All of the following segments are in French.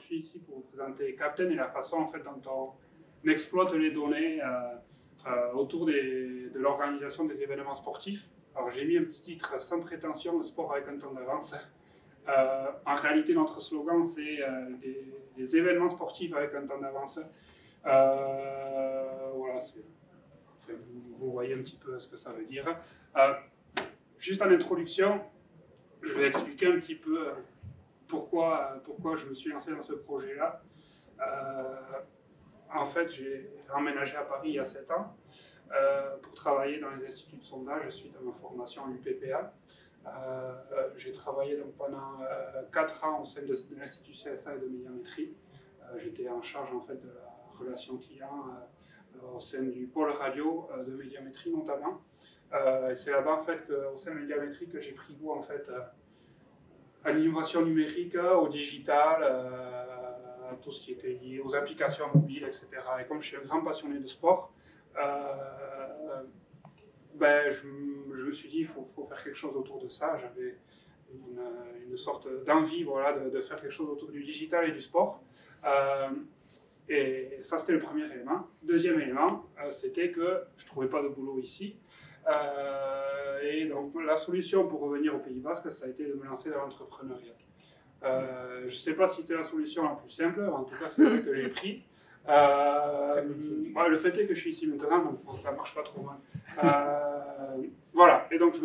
suis ici pour vous présenter Captain et la façon en fait, dont on exploite les données autour de l'organisation des événements sportifs. Alors j'ai mis un petit titre sans prétention, le sport avec un temps d'avance. En réalité, notre slogan, c'est des événements sportifs avec un temps d'avance. Voilà, enfin, vous voyez un petit peu ce que ça veut dire. Juste en introduction, je vais expliquer un petit peu pourquoi je me suis lancé dans ce projet-là. En fait, j'ai emménagé à Paris il y a 7 ans pour travailler dans les instituts de sondage suite à ma formation en UPPA. J'ai travaillé donc pendant 4 ans au sein de l'Institut CSA et de médiamétrie. J'étais en charge en fait de la relation client au sein du pôle radio de médiamétrie notamment. C'est là-bas en fait au sein de médiamétrie que j'ai pris goût en fait à l'innovation numérique, au digital, à tout ce qui était lié aux applications mobiles, etc. Et comme je suis un grand passionné de sport, je me suis dit il faut faire quelque chose autour de ça. J'avais une sorte d'envie voilà, de faire quelque chose autour du digital et du sport. Et ça, c'était le premier élément. Deuxième élément, c'était que je ne trouvais pas de boulot ici. Et donc, la solution pour revenir au Pays Basque, ça a été de me lancer dans l'entrepreneuriat. Je ne sais pas si c'était la solution la plus simple, en tout cas, c'est celle que j'ai prise. Le fait est que je suis ici maintenant, donc ça ne marche pas trop mal. Voilà, et donc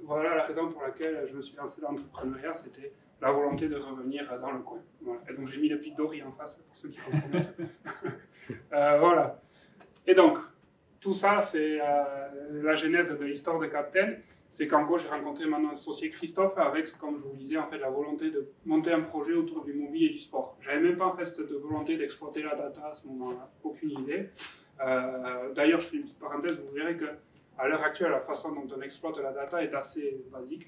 voilà la raison pour laquelle je me suis lancé dans l'entrepreneuriat, c'était la volonté de revenir dans le coin. Voilà. Et donc j'ai mis le pic d'Ori en face pour ceux qui reconnaissent. Voilà. Et donc, tout ça, c'est la genèse de l'histoire de Captain. C'est qu'en gros, j'ai rencontré mon associé Christophe avec, comme je vous le disais, en fait, la volonté de monter un projet autour du mobile et du sport. J'avais même pas en fait cette volonté d'exploiter la data à ce moment-là, aucune idée. D'ailleurs, je fais une petite parenthèse, vous verrez que à l'heure actuelle, la façon dont on exploite la data est assez basique,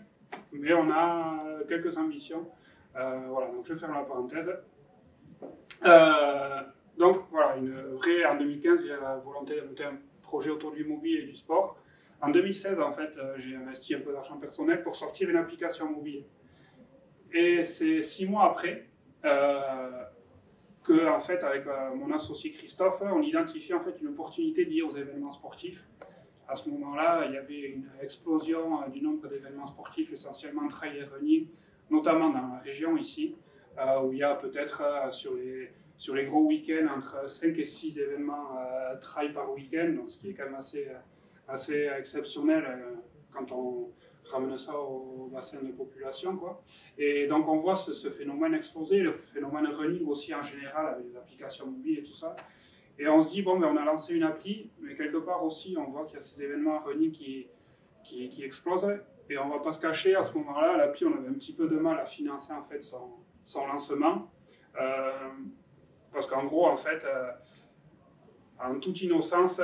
mais on a quelques ambitions. Voilà, donc je ferme la parenthèse. Donc voilà, en 2015, j'ai la volonté de monter un projet autour du mobile et du sport. En 2016, en fait, j'ai investi un peu d'argent personnel pour sortir une application mobile. Et c'est 6 mois après que, en fait, avec mon associé Christophe, on identifie en fait une opportunité liée aux événements sportifs. À ce moment-là, il y avait une explosion du nombre d'événements sportifs, essentiellement trail et running, notamment dans la région ici, où il y a peut-être sur les gros week-ends entre 5 et 6 événements trail par week-end, donc ce qui est quand même assez exceptionnel quand on ramène ça au bassin de population, quoi. Et donc on voit ce phénomène exploser, le phénomène running aussi en général avec les applications mobiles et tout ça. Et on se dit, bon, on a lancé une appli, mais quelque part aussi, on voit qu'il y a ces événements running qui explosent. Et on ne va pas se cacher, à ce moment-là, l'appli, on avait un petit peu de mal à financer en fait, son lancement. Parce qu'en gros, en fait, en toute innocence,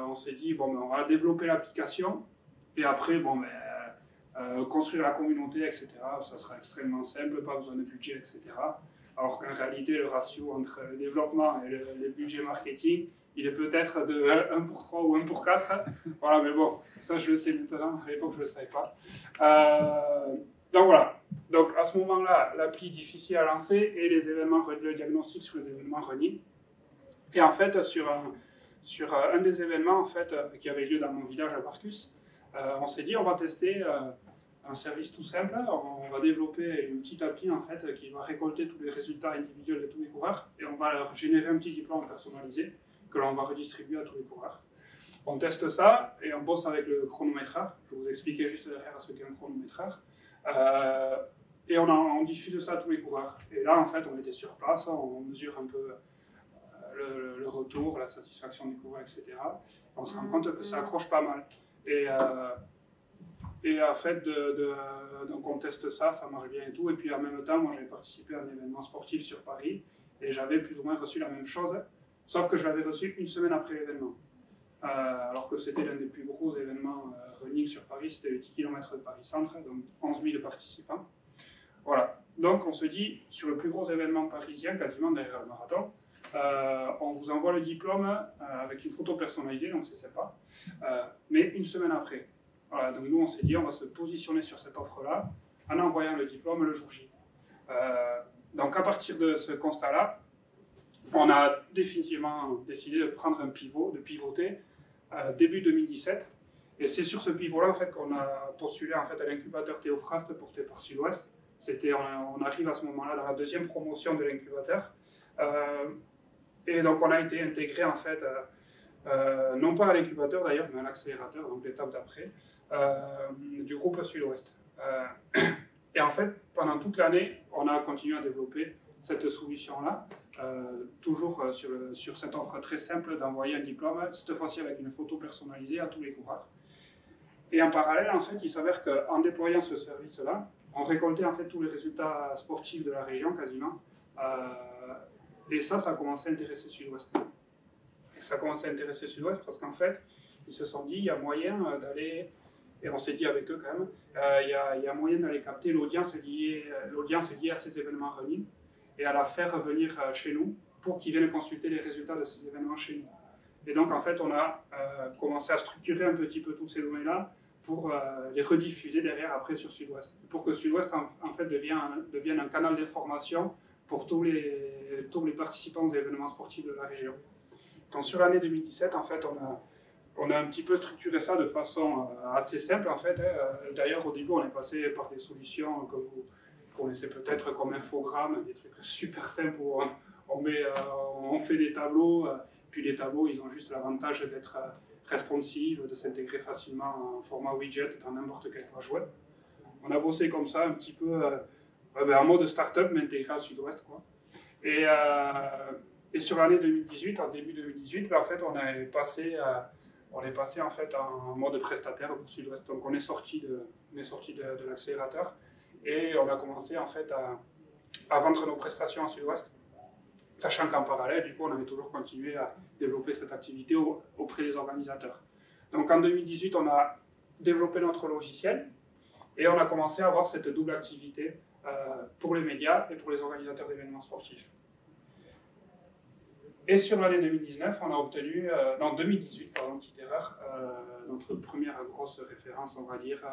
on s'est dit, bon, on va développer l'application. Et après, construire la communauté, etc. Ça sera extrêmement simple, pas besoin de budget, etc. Alors qu'en réalité, le ratio entre le développement et le budget marketing, il est peut-être de 1 pour 3 ou 1 pour 4. Voilà, mais bon, ça je le sais maintenant, à l'époque je ne le savais pas. Donc voilà, donc à ce moment-là, l'appli difficile à lancer et le diagnostic sur les événements running. Et en fait, sur un des événements en fait, qui avait lieu dans mon village à Barcus, on s'est dit on va tester un service tout simple, on va développer une petite appli en fait qui va récolter tous les résultats individuels de tous les coureurs et on va leur générer un petit diplôme personnalisé que l'on va redistribuer à tous les coureurs. On teste ça et on bosse avec le chronométreur. Je vais vous expliquer juste derrière ce qu'est un chronométreur. Et on diffuse ça à tous les coureurs. Et là en fait on était sur place, on mesure un peu le retour, la satisfaction des coureurs, etc. On se rend compte que ça accroche pas mal. Et en fait, donc on teste ça, ça marche bien et tout. Et puis en même temps, moi j'avais participé à un événement sportif sur Paris et j'avais plus ou moins reçu la même chose, sauf que je l'avais reçu une semaine après l'événement. Alors que c'était l'un des plus gros événements running sur Paris, c'était le 10 km de Paris-Centre, donc 11 000 participants. Voilà, donc on se dit, sur le plus gros événement parisien, quasiment derrière le marathon, on vous envoie le diplôme avec une photo personnalisée, donc c'est sympa, mais une semaine après. Voilà, donc nous on s'est dit on va se positionner sur cette offre-là en envoyant le diplôme le jour J. Donc à partir de ce constat-là, on a définitivement décidé de prendre un pivot, de pivoter début 2017. Et c'est sur ce pivot-là en fait, qu'on a postulé en fait, à l'incubateur Théophraste porté par Sud-Ouest. On arrive à ce moment-là dans la deuxième promotion de l'incubateur. Et donc on a été intégré en fait, non pas à l'incubateur d'ailleurs, mais à l'accélérateur, donc l'étape d'après, du groupe Sud-Ouest. Et en fait, pendant toute l'année, on a continué à développer cette solution-là, toujours sur cette offre très simple d'envoyer un diplôme, cette fois-ci avec une photo personnalisée à tous les coureurs. Et en parallèle, en fait, il s'avère qu'en déployant ce service-là, on récoltait en fait tous les résultats sportifs de la région quasiment. Et ça a commencé à intéresser Sud-Ouest. Et ça a commencé à intéresser Sud-Ouest parce qu'en fait, ils se sont dit, il y a moyen d'aller, et on s'est dit avec eux quand même, il y a moyen d'aller capter l'audience liée à ces événements running et à la faire venir chez nous pour qu'ils viennent consulter les résultats de ces événements chez nous. Et donc en fait, on a commencé à structurer un petit peu toutes ces données-là pour les rediffuser derrière après sur Sud-Ouest. Pour que Sud-Ouest en fait devienne un canal d'information pour tous les participants aux événements sportifs de la région. Donc sur l'année 2017, en fait, on a un petit peu structuré ça de façon assez simple, en fait. D'ailleurs, au début, on est passé par des solutions que vous connaissez peut-être comme Infogrames, des trucs super simples où on fait des tableaux, puis les tableaux, ils ont juste l'avantage d'être responsive, de s'intégrer facilement en format widget dans n'importe quelle page web. On a bossé comme ça un petit peu en mode start-up, mais intégré à Sud-Ouest, quoi. Et sur l'année 2018, en début 2018, en fait, on est passé en fait en mode prestataire pour Sud-Ouest. Donc on est sorti de l'accélérateur et on a commencé en fait à vendre nos prestations à Sud-Ouest, sachant qu'en parallèle, du coup, on avait toujours continué à développer cette activité auprès des organisateurs. Donc en 2018, on a développé notre logiciel et on a commencé à avoir cette double activité pour les médias et pour les organisateurs d'événements sportifs. Et sur l'année 2019, on a obtenu, non 2018, pardon, petite erreur, notre première grosse référence, on va dire,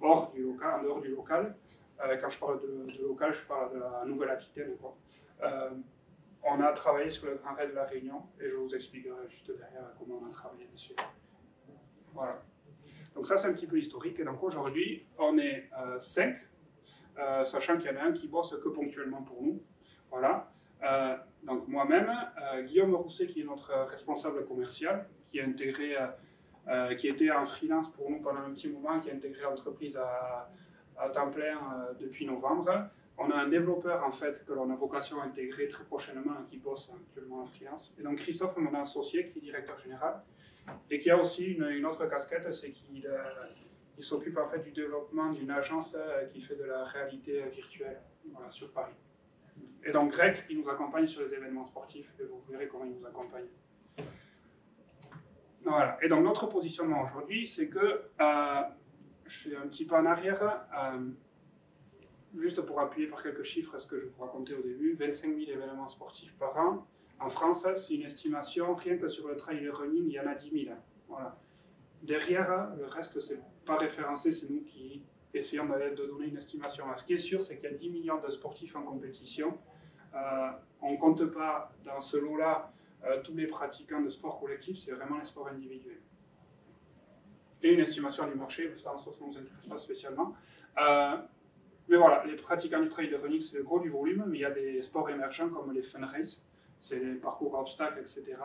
en dehors du local. Quand je parle de local, je parle de la Nouvelle-Aquitaine. On a travaillé sur le Grand Raid de la Réunion, et je vous expliquerai juste derrière comment on a travaillé dessus. Voilà. Donc ça, c'est un petit peu historique. Et donc aujourd'hui, on est 5, sachant qu'il y en a un qui bosse que ponctuellement pour nous. Voilà. Donc moi-même, Guillaume Rousset, qui est notre responsable commercial, qui était en freelance pour nous pendant un petit moment, qui a intégré l'entreprise à temps plein depuis novembre. On a un développeur en fait que l'on a vocation à intégrer très prochainement, qui bosse actuellement en freelance. Et donc Christophe, mon associé, qui est directeur général, et qui a aussi une autre casquette, c'est qu'il s'occupe en fait du développement d'une agence qui fait de la réalité virtuelle, voilà, sur Paris. Et donc Greg, qui nous accompagne sur les événements sportifs, et vous verrez comment il nous accompagne. Voilà. Et donc notre positionnement aujourd'hui, c'est que, je fais un petit pas en arrière, juste pour appuyer par quelques chiffres ce que je vous racontais au début, 25 000 événements sportifs par an. En France, c'est une estimation, rien que sur le trail et running, il y en a 10 000. Voilà. Derrière, le reste, c'est pas référencé, c'est nous qui essayons de donner une estimation. Ce qui est sûr, c'est qu'il y a 10 millions de sportifs en compétition. On ne compte pas dans ce lot-là tous les pratiquants de sport collectif, c'est vraiment les sports individuels. Et une estimation du marché, ça ne nous intéresse pas spécialement. Mais voilà, les pratiquants du trail de running, c'est le gros du volume, mais il y a des sports émergents comme les fun races, c'est les parcours à obstacles, etc.,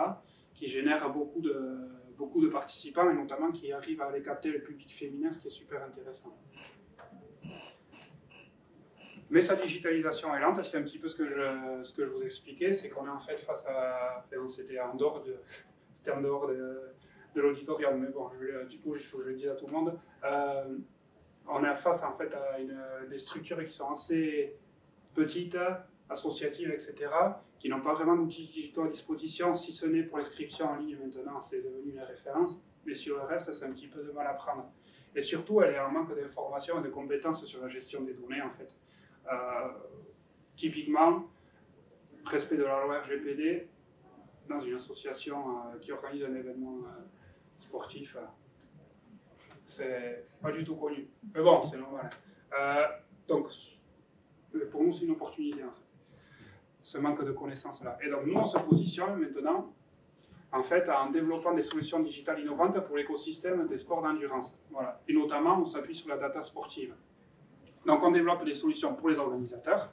qui génèrent beaucoup de participants et notamment qui arrivent à aller capter le public féminin, ce qui est super intéressant. Mais sa digitalisation est lente, c'est un petit peu ce que je vous expliquais, c'est qu'on est en fait face à... Enfin, c'était en dehors de l'auditorium, mais bon, du coup, il faut que je le dise à tout le monde. On est face en fait à des structures qui sont assez petites, associatives, etc., qui n'ont pas vraiment d'outils digitaux à disposition, si ce n'est pour l'inscription en ligne maintenant, c'est devenu une référence, mais sur le reste, c'est un petit peu de mal à prendre. Et surtout, elle est en manque d'informations et de compétences sur la gestion des données, en fait. Typiquement, respect de la loi RGPD, dans une association qui organise un événement sportif, c'est pas du tout connu. Mais bon, c'est normal. Donc, Pour nous, c'est une opportunité, en fait, ce manque de connaissances-là. Et donc, nous, on se positionne maintenant, en fait, en développant des solutions digitales innovantes pour l'écosystème des sports d'endurance. Voilà. Et notamment, on s'appuie sur la data sportive. Donc, on développe des solutions pour les organisateurs,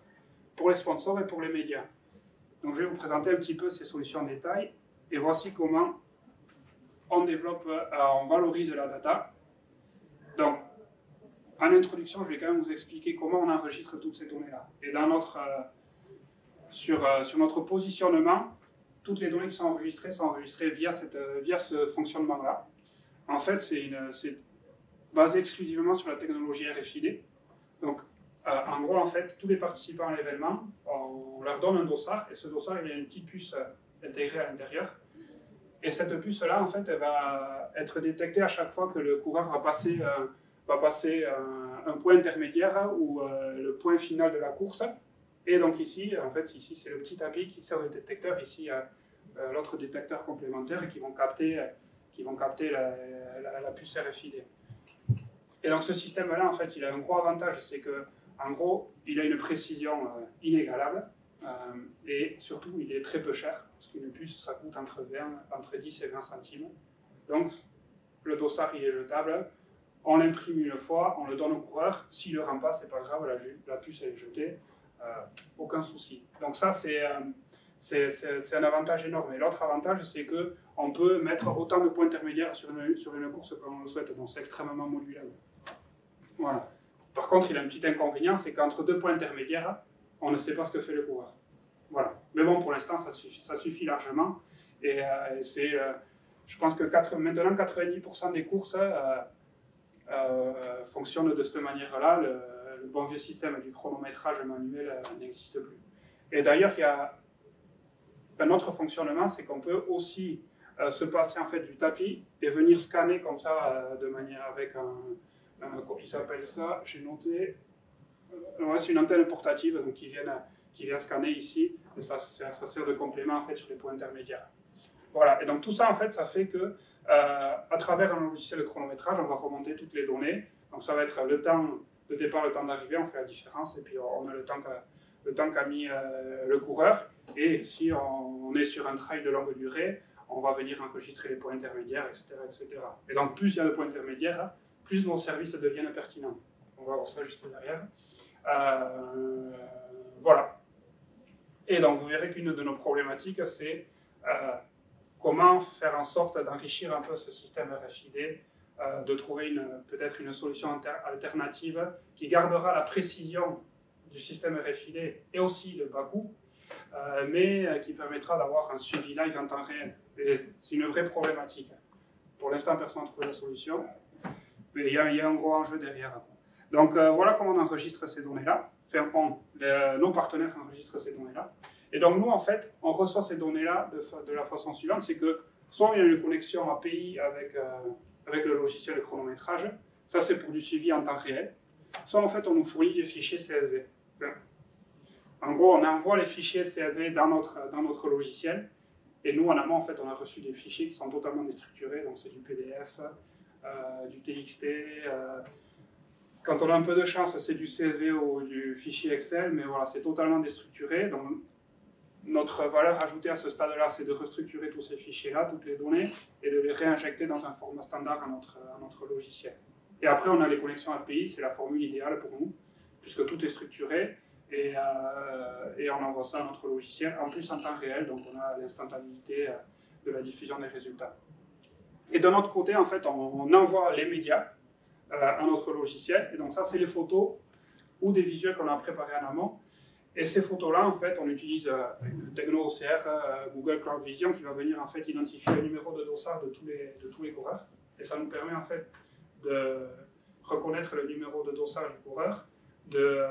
pour les sponsors et pour les médias. Donc, je vais vous présenter un petit peu ces solutions en détail. Et voici comment on développe, on valorise la data. Donc, en introduction, je vais quand même vous expliquer comment on enregistre toutes ces données-là. Et dans sur notre positionnement, toutes les données qui sont enregistrées via ce fonctionnement-là. En fait, c'est basé exclusivement sur la technologie RFID. Donc, en gros, en fait, tous les participants à l'événement, on leur donne un dossard, et ce dossard, il y a une petite puce intégrée à l'intérieur. Et cette puce-là, en fait, elle va être détectée à chaque fois que le coureur va passer un point intermédiaire ou le point final de la course. Et donc ici, en fait, ici c'est le petit tapis qui sert de détecteur. Ici, il y a l'autre détecteur complémentaire qui vont capter la puce RFID. Et donc ce système-là, en fait, il a un gros avantage, c'est que, en gros, il a une précision inégalable et surtout, il est très peu cher parce qu'une puce, ça coûte entre 10 et 20 centimes. Donc, le dossard, il est jetable. On l'imprime une fois, on le donne au coureur. S'il ne le rend pas, c'est pas grave, la puce elle est jetée, aucun souci. Donc ça, c'est un avantage énorme. Et l'autre avantage, c'est qu'on peut mettre autant de points intermédiaires sur une course comme on le souhaite. Donc c'est extrêmement modulable. Voilà. Par contre, il a un petit inconvénient, c'est qu'entre deux points intermédiaires, on ne sait pas ce que fait le coureur. Voilà. Mais bon, pour l'instant, ça suffit largement. Et je pense que maintenant, 90% des courses fonctionnent de cette manière-là. Le bon vieux système du chronométrage manuel n'existe plus. Et d'ailleurs, il y a un autre fonctionnement, c'est qu'on peut aussi se passer en fait du tapis et venir scanner comme ça de manière avec il s'appelle ça, j'ai noté, c'est une antenne portative donc qui vient scanner ici et ça sert de complément en fait sur les points intermédiaires. Voilà, et donc tout ça en fait, ça fait que à travers un logiciel de chronométrage, on va remonter toutes les données. Donc ça va être le temps de départ, le temps d'arrivée, on fait la différence et puis on a le temps qu'a mis le coureur. Et si on est sur un trail de longue durée, on va venir enregistrer les points intermédiaires, etc., etc. Et donc plus il y a de points intermédiaires, plus nos services deviennent pertinents. On va voir ça juste derrière. Voilà. Et donc vous verrez qu'une de nos problématiques, c'est comment faire en sorte d'enrichir un peu ce système RFID, de trouver peut-être une solution alternative qui gardera la précision du système RFID et aussi le bas coût, mais qui permettra d'avoir un suivi live en temps réel. C'est une vraie problématique. Pour l'instant, personne n'a trouvé la solution, mais il y a un gros enjeu derrière. Donc voilà comment on enregistre ces données-là. Enfin, nos partenaires enregistrent ces données-là. Et donc nous, en fait, on reçoit ces données-là de la façon suivante, c'est que soit il y a une connexion API avec le logiciel de chronométrage, ça c'est pour du suivi en temps réel, soit en fait on nous fournit des fichiers CSV. Enfin, en gros, on envoie les fichiers CSV dans notre logiciel, et nous en amont, en fait, on a reçu des fichiers qui sont totalement déstructurés, donc c'est du PDF, du TXT, quand on a un peu de chance, c'est du CSV ou du fichier Excel, mais voilà, c'est totalement déstructuré. Donc, notre valeur ajoutée à ce stade-là, c'est de restructurer tous ces fichiers-là, toutes les données, et de les réinjecter dans un format standard à notre logiciel. Et après, on a les connexions API, c'est la formule idéale pour nous, puisque tout est structuré, et on envoie ça à notre logiciel, en plus en temps réel, donc on a l'instantanéité de la diffusion des résultats. Et de notre côté, en fait, on envoie les médias à notre logiciel, et donc ça, c'est les photos ou des visuels qu'on a préparés en amont. Et ces photos-là, en fait, on utilise une techno OCR, Google Cloud Vision, qui va venir en fait identifier le numéro de dossard de tous les coureurs. Et ça nous permet en fait de reconnaître le numéro de dossard du coureur, de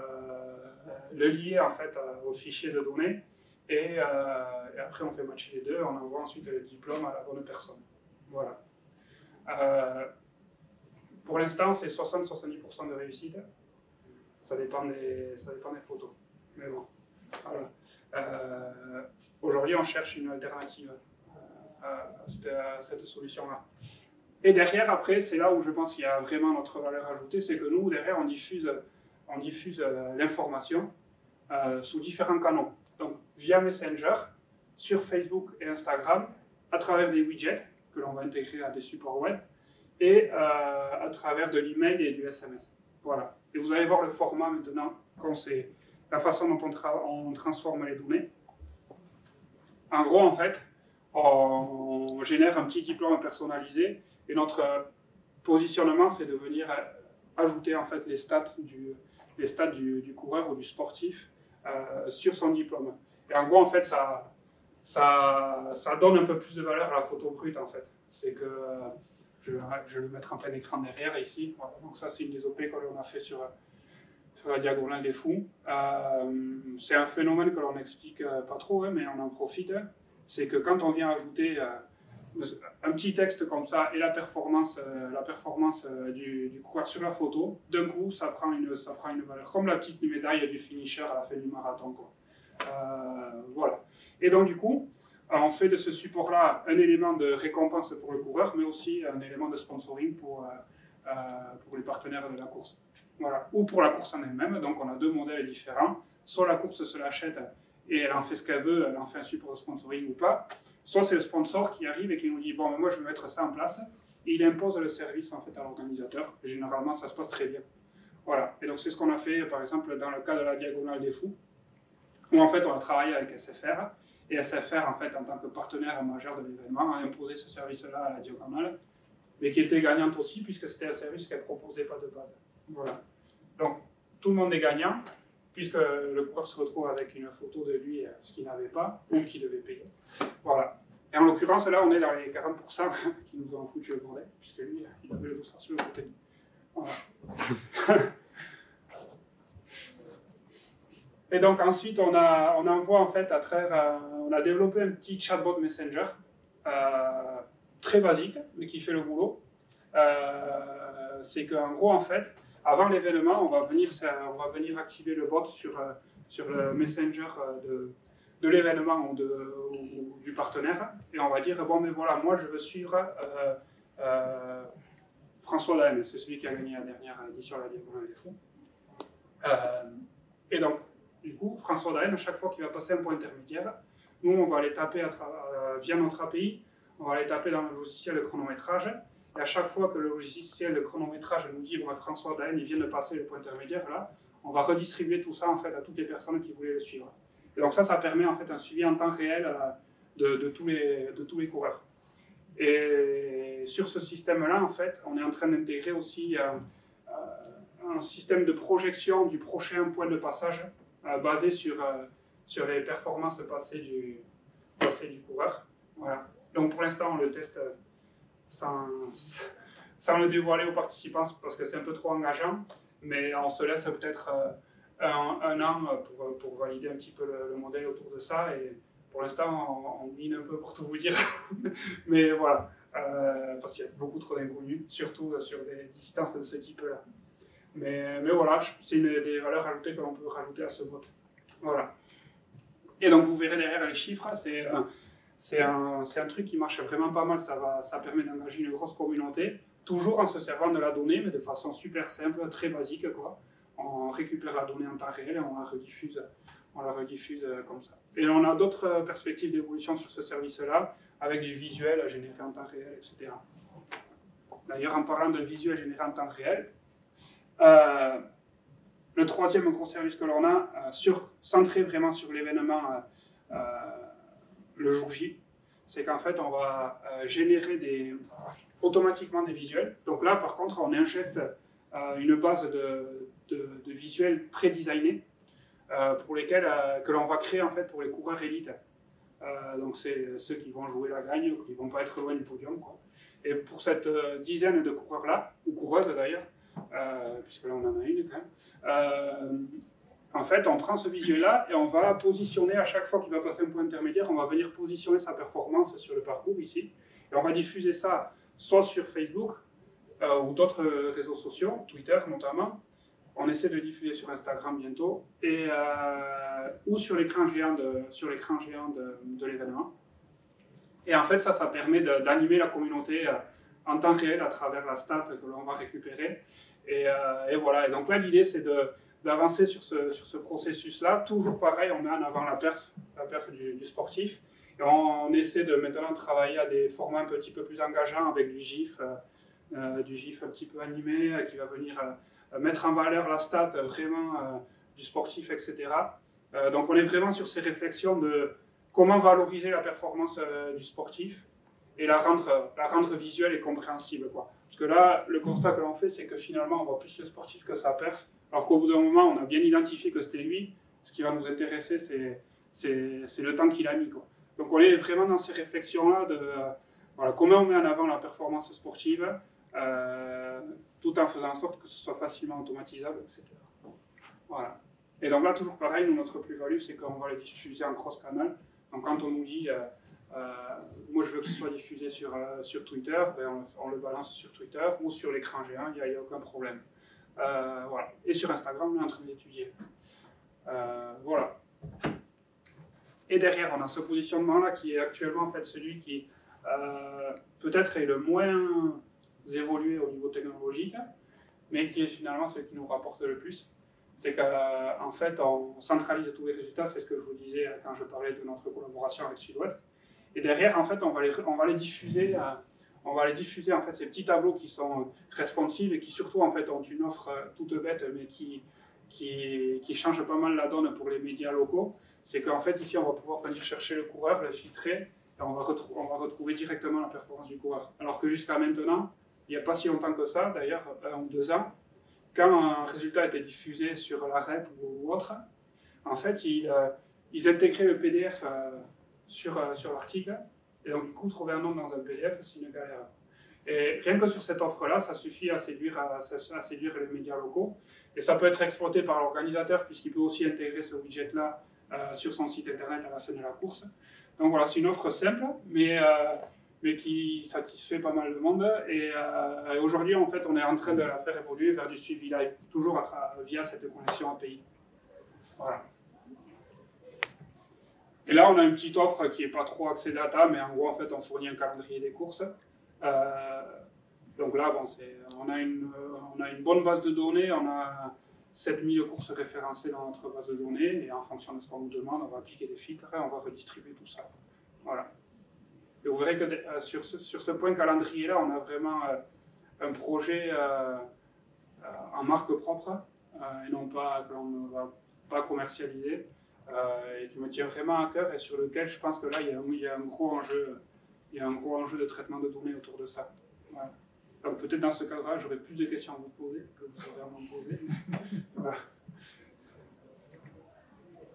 le lier en fait au fichier de données, et après on fait matcher les deux, on envoie ensuite le diplôme à la bonne personne. Voilà. Pour l'instant, c'est 60-70% de réussite. Ça dépend des photos. Mais bon, voilà. Aujourd'hui, on cherche une alternative à cette solution-là. Et derrière, après, c'est là où je pense qu'il y a vraiment notre valeur ajoutée, c'est que nous, derrière, on diffuse l'information sous différents canaux. Donc via Messenger, sur Facebook et Instagram, à travers des widgets que l'on va intégrer à des supports web, et à travers de l'email et du SMS. Voilà. Et vous allez voir le format maintenant, quand c'est la façon dont on transforme les données. En gros, en fait, on génère un petit diplôme personnalisé et notre positionnement, c'est de venir ajouter en fait les stats du coureur ou du sportif sur son diplôme. Et en gros, en fait, ça donne un peu plus de valeur à la photo brute, en fait. C'est que je vais le mettre en plein écran derrière, ici. Voilà. Donc ça, c'est une des OP que l'on a fait sur la diagonale des fous. C'est un phénomène que l'on n'explique pas trop, hein, mais on en profite. C'est que quand on vient ajouter un petit texte comme ça et la performance du coureur sur la photo, d'un coup, ça prend une valeur. Comme la petite médaille du finisher à la fin du marathon, quoi. Voilà. Et donc, du coup, on fait de ce support-là un élément de récompense pour le coureur, mais aussi un élément de sponsoring pour les partenaires de la course. Voilà. Ou pour la course en elle-même. Donc, on a deux modèles différents. Soit la course se l'achète et elle en fait ce qu'elle veut, elle en fait un support de sponsoring ou pas. Soit c'est le sponsor qui arrive et qui nous dit « Bon, moi, je vais mettre ça en place ». Et il impose le service en fait, à l'organisateur. Généralement, ça se passe très bien. Voilà. Et donc, c'est ce qu'on a fait, par exemple, dans le cas de la Diagonale des Fous, où en fait, on a travaillé avec SFR. Et SFR, en fait, en tant que partenaire majeur de l'événement, a imposé ce service-là à la Diagonale, mais qui était gagnante aussi, puisque c'était un service qu'elle ne proposait pas de base. Voilà. Donc, tout le monde est gagnant, puisque le coureur se retrouve avec une photo de lui, ce qu'il n'avait pas, ou qu'il devait payer. Voilà. Et en l'occurrence, là, on est dans les 40% qui nous ont foutu le bordel, puisque lui, il avait le dossard sur le côté. Voilà. Et donc ensuite, on envoie en fait à travers, on a développé un petit chatbot Messenger, très basique, mais qui fait le boulot. C'est qu'en gros, en fait, avant l'événement, on va venir activer le bot sur le Messenger de l'événement ou du partenaire, et on va dire, bon, mais voilà, moi je veux suivre François Daen, c'est celui qui a gagné la dernière édition de la Diagonale des Fous. Et donc, du coup, François Daen, à chaque fois qu'il va passer un point intermédiaire, nous, on va aller taper via notre API, on va aller taper dans le logiciel de chronométrage, et à chaque fois que le logiciel de chronométrage nous dit bon, François Daen, il vient de passer le point intermédiaire, là, on va redistribuer tout ça en fait, à toutes les personnes qui voulaient le suivre. Et donc ça permet en fait un suivi en temps réel de tous les coureurs. Et sur ce système-là, en fait, on est en train d'intégrer aussi un système de projection du prochain point de passage basé sur les performances passées du coureur. Voilà. Donc pour l'instant, on le teste sans le dévoiler aux participants parce que c'est un peu trop engageant, mais on se laisse peut-être un an pour valider un petit peu le modèle autour de ça. Et pour l'instant, on mine un peu pour tout vous dire. Mais voilà, parce qu'il y a beaucoup trop d'inconnus, surtout sur des distances de ce type-là. Mais voilà, c'est une des valeurs ajoutées que l'on peut rajouter à ce bot. Voilà. Et donc vous verrez derrière les chiffres, c'est un truc qui marche vraiment pas mal, ça permet d'engager une grosse communauté, toujours en se servant de la donnée, mais de façon super simple, très basique, quoi. On récupère la donnée en temps réel et on la rediffuse comme ça. Et on a d'autres perspectives d'évolution sur ce service-là, avec du visuel généré en temps réel, etc. D'ailleurs, en parlant de visuel généré en temps réel, le troisième gros service que l'on a, centré vraiment sur l'événement le jour J, c'est qu'en fait, on va générer automatiquement des visuels. Donc là, par contre, on injecte une base de visuels pré-designés pour lesquels que l'on va créer en fait pour les coureurs élites. Donc c'est ceux qui vont jouer la gagne ou qui ne vont pas être loin du podium, quoi. Et pour cette dizaine de coureurs-là, ou coureuses d'ailleurs, puisque là on en a une quand même, en fait on prend ce visuel-là et on va positionner à chaque fois qu'il va passer un point intermédiaire, on va venir positionner sa performance sur le parcours ici, et on va diffuser ça soit sur Facebook ou d'autres réseaux sociaux, Twitter notamment. On essaie de diffuser sur Instagram bientôt, ou sur l'écran géant de l'événement. Et en fait, ça permet d'animer la communauté en temps réel à travers la stat que l'on va récupérer. Et voilà. Et donc là, l'idée, c'est d'avancer sur ce processus-là. Toujours pareil, on met en avant la perf du sportif. Et on essaie de maintenant travailler à des formats un petit peu plus engageants avec du GIF un petit peu animé qui va venir mettre en valeur la stat vraiment du sportif, etc. Donc on est vraiment sur ces réflexions de comment valoriser la performance du sportif et la rendre visuelle et compréhensible, quoi. Parce que là, le constat que l'on fait, c'est que finalement, on voit plus le sportif que sa perf, alors qu'au bout d'un moment, on a bien identifié que c'était lui. Ce qui va nous intéresser, c'est le temps qu'il a mis, quoi. Donc on est vraiment dans ces réflexions-là de voilà, comment on met en avant la performance sportive, tout en faisant en sorte que ce soit facilement automatisable, etc. Voilà. Et donc là, toujours pareil, nous, notre plus-value, c'est qu'on va les diffuser en cross-canal. Donc quand on nous dit moi je veux que ce soit diffusé sur Twitter, ben on le balance sur Twitter ou sur l'écran géant, il n'y a aucun problème. Voilà. Et sur Instagram, on est en train d'étudier. Voilà. Et derrière, on a ce positionnement-là qui est actuellement en fait celui qui peut-être est le moins évolué au niveau technologique, mais qui est finalement ce qui nous rapporte le plus. C'est qu'en fait, on centralise tous les résultats, c'est ce que je vous disais quand je parlais de notre collaboration avec Sud-Ouest. Et derrière, en fait, on va les diffuser en fait, ces petits tableaux qui sont responsives et qui surtout en fait, ont une offre toute bête, mais qui change pas mal la donne pour les médias locaux. C'est qu'en fait, ici, on va pouvoir venir chercher le coureur, le filtrer, et on va retrouver directement la performance du coureur. Alors que jusqu'à maintenant, il n'y a pas si longtemps que ça, d'ailleurs, 1 ou 2 ans, quand un résultat était diffusé sur la REP ou autre, en fait, ils intégraient le PDF sur l'article, et donc du coup, trouver un nom dans un PDF, c'est une galère. Et rien que sur cette offre-là, ça suffit à séduire les médias locaux, et ça peut être exploité par l'organisateur, puisqu'il peut aussi intégrer ce widget-là sur son site internet à la fin de la course. Donc voilà, c'est une offre simple, mais qui satisfait pas mal de monde. Et aujourd'hui, en fait, on est en train de la faire évoluer vers du suivi live, toujours via cette connexion API. Voilà. Et là, on a une petite offre qui n'est pas trop axée data, mais en gros, en fait, on fournit un calendrier des courses. Donc là, bon, on a une bonne base de données, on a 7000 courses référencées dans notre base de données, et en fonction de ce qu'on nous demande, on va appliquer des filtres et on va redistribuer tout ça. Voilà. Et vous verrez que sur ce point calendrier-là, on a vraiment un projet en marque propre, et non pas que l'on ne va pas commercialiser, et qui me tient vraiment à cœur, et sur lequel je pense que là, il y a un gros enjeu de traitement de données autour de ça. Voilà. Donc peut-être dans ce cadre-là, j'aurai plus de questions à vous poser que vous aurez à m'en poser. Voilà.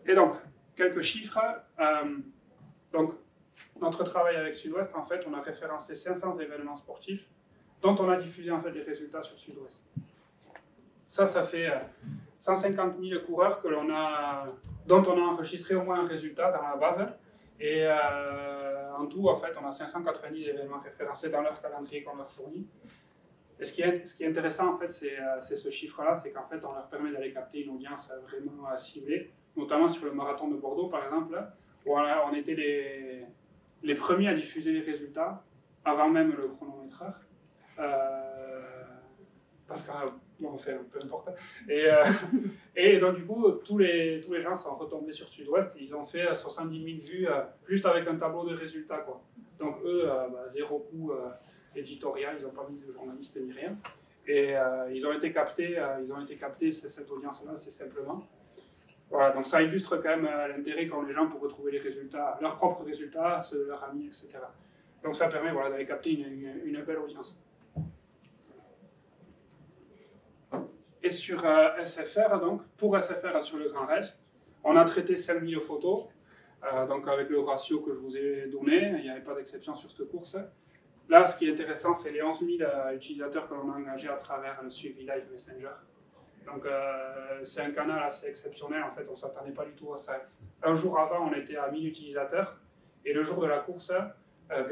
Et donc, quelques chiffres. Donc, notre travail avec Sud-Ouest, en fait, on a référencé 500 événements sportifs dont on a diffusé en fait des résultats sur Sud-Ouest. Ça fait 150 000 coureurs dont on a enregistré au moins un résultat dans la base. Et en tout, en fait, on a 590 événements référencés dans leur calendrier qu'on leur fournit. Et ce qui est intéressant, en fait, c'est ce chiffre-là, c'est qu'en fait, on leur permet d'aller capter une audience vraiment ciblée, notamment sur le marathon de Bordeaux, par exemple, où on était les premiers à diffuser les résultats avant même le chronométreur. Parce que, bon, enfin, peu importe. Et donc, du coup, tous les gens sont retombés sur Sud-Ouest. Ils ont fait 70 000 vues juste avec un tableau de résultats, quoi. Donc, eux, zéro coût éditorial, ils n'ont pas mis de journalistes ni rien. Et ils ont été captés, cette audience-là, assez simplement. Voilà, donc ça illustre quand même l'intérêt qu'ont les gens pour retrouver les résultats, leurs propres résultats, ceux de leurs amis, etc. Donc ça permet d'aller capter une belle audience. Et sur SFR, donc, pour SFR sur le Grand Raid, on a traité 5000 photos, donc avec le ratio que je vous ai donné, il n'y avait pas d'exception sur cette course. Là, ce qui est intéressant, c'est les 11 000 utilisateurs que l'on a engagés à travers le suivi Live Messenger. Donc c'est un canal assez exceptionnel, en fait, on ne s'attendait pas du tout à ça. Un jour avant, on était à 1000 utilisateurs, et le jour de la course,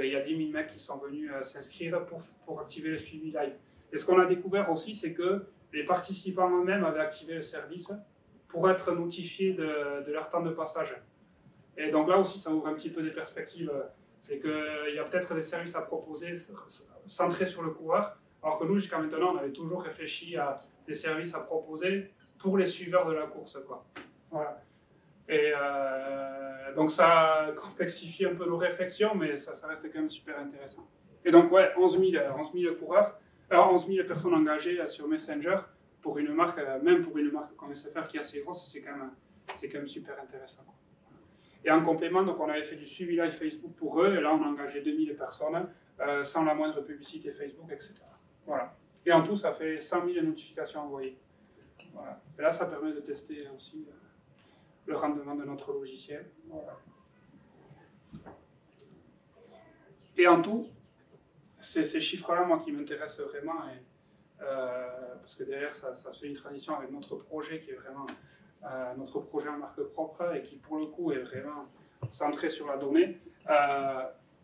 il y a 10 000 mecs qui sont venus s'inscrire pour activer le suivi live. Et ce qu'on a découvert aussi, c'est que les participants eux-mêmes avaient activé le service pour être notifiés de leur temps de passage. Et donc là aussi, ça ouvre un petit peu des perspectives. C'est qu'il y a peut-être des services à proposer centrés sur le coureur, alors que nous, jusqu'à maintenant, on avait toujours réfléchi à des services à proposer pour les suiveurs de la course, quoi. Voilà. Et donc ça complexifie un peu nos réflexions, mais ça reste quand même super intéressant. Et donc ouais, 11 000 coureurs, 11 000 personnes engagées sur Messenger pour une marque, même pour une marque comme SFR qui est assez grosse, c'est quand même super intéressant. Et en complément, donc on avait fait du suivi live Facebook pour eux, et là on a engagé 2000 personnes sans la moindre publicité Facebook, etc. Voilà. Et en tout, ça fait 100 000 notifications envoyées. Voilà. Et là, ça permet de tester aussi le rendement de notre logiciel. Voilà. Et en tout, c'est ces chiffres-là, moi, qui m'intéressent vraiment, parce que derrière, ça fait une transition avec notre projet qui est vraiment notre projet en marque propre et qui, pour le coup, est vraiment centré sur la donnée.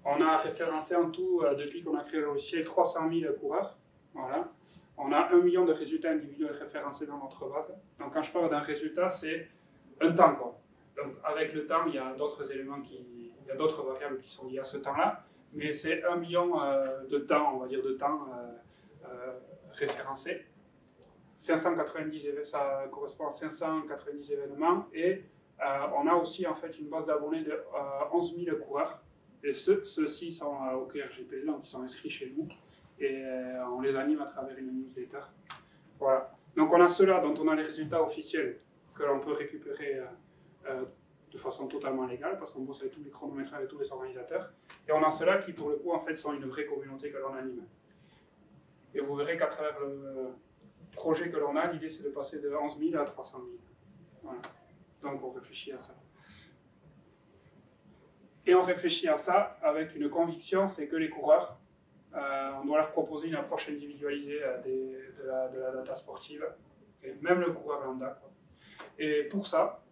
On a référencé en tout, depuis qu'on a créé le logiciel, 300 000 coureurs. Voilà. On a 1 million de résultats individuels référencés dans notre base. Donc, quand je parle d'un résultat, c'est un temps, quoi. Donc, avec le temps, il y a d'autres éléments il y a d'autres variables qui sont liées à ce temps-là, mais c'est 1 million de temps, on va dire, de temps référencés. 590 ça correspond à 590 événements, et on a aussi en fait une base d'abonnés de 11 000 coureurs, et ceux-ci sont au QRGPD, donc ils sont inscrits chez nous, et on les anime à travers une newsletter. Voilà. Donc on a ceux-là dont on a les résultats officiels que l'on peut récupérer de façon totalement légale, parce qu'on bosse avec tous les chronométreurs et tous les organisateurs, et on a ceux-là qui pour le coup en fait sont une vraie communauté que l'on anime. Et vous verrez qu'à travers le projet que l'on a, l'idée c'est de passer de 11 000 à 300 000. Voilà. Donc on réfléchit à ça. Et on réfléchit à ça avec une conviction, c'est que les coureurs, on doit leur proposer une approche individualisée de la data sportive, et même le coureur lambda, quoi. Et pour ça,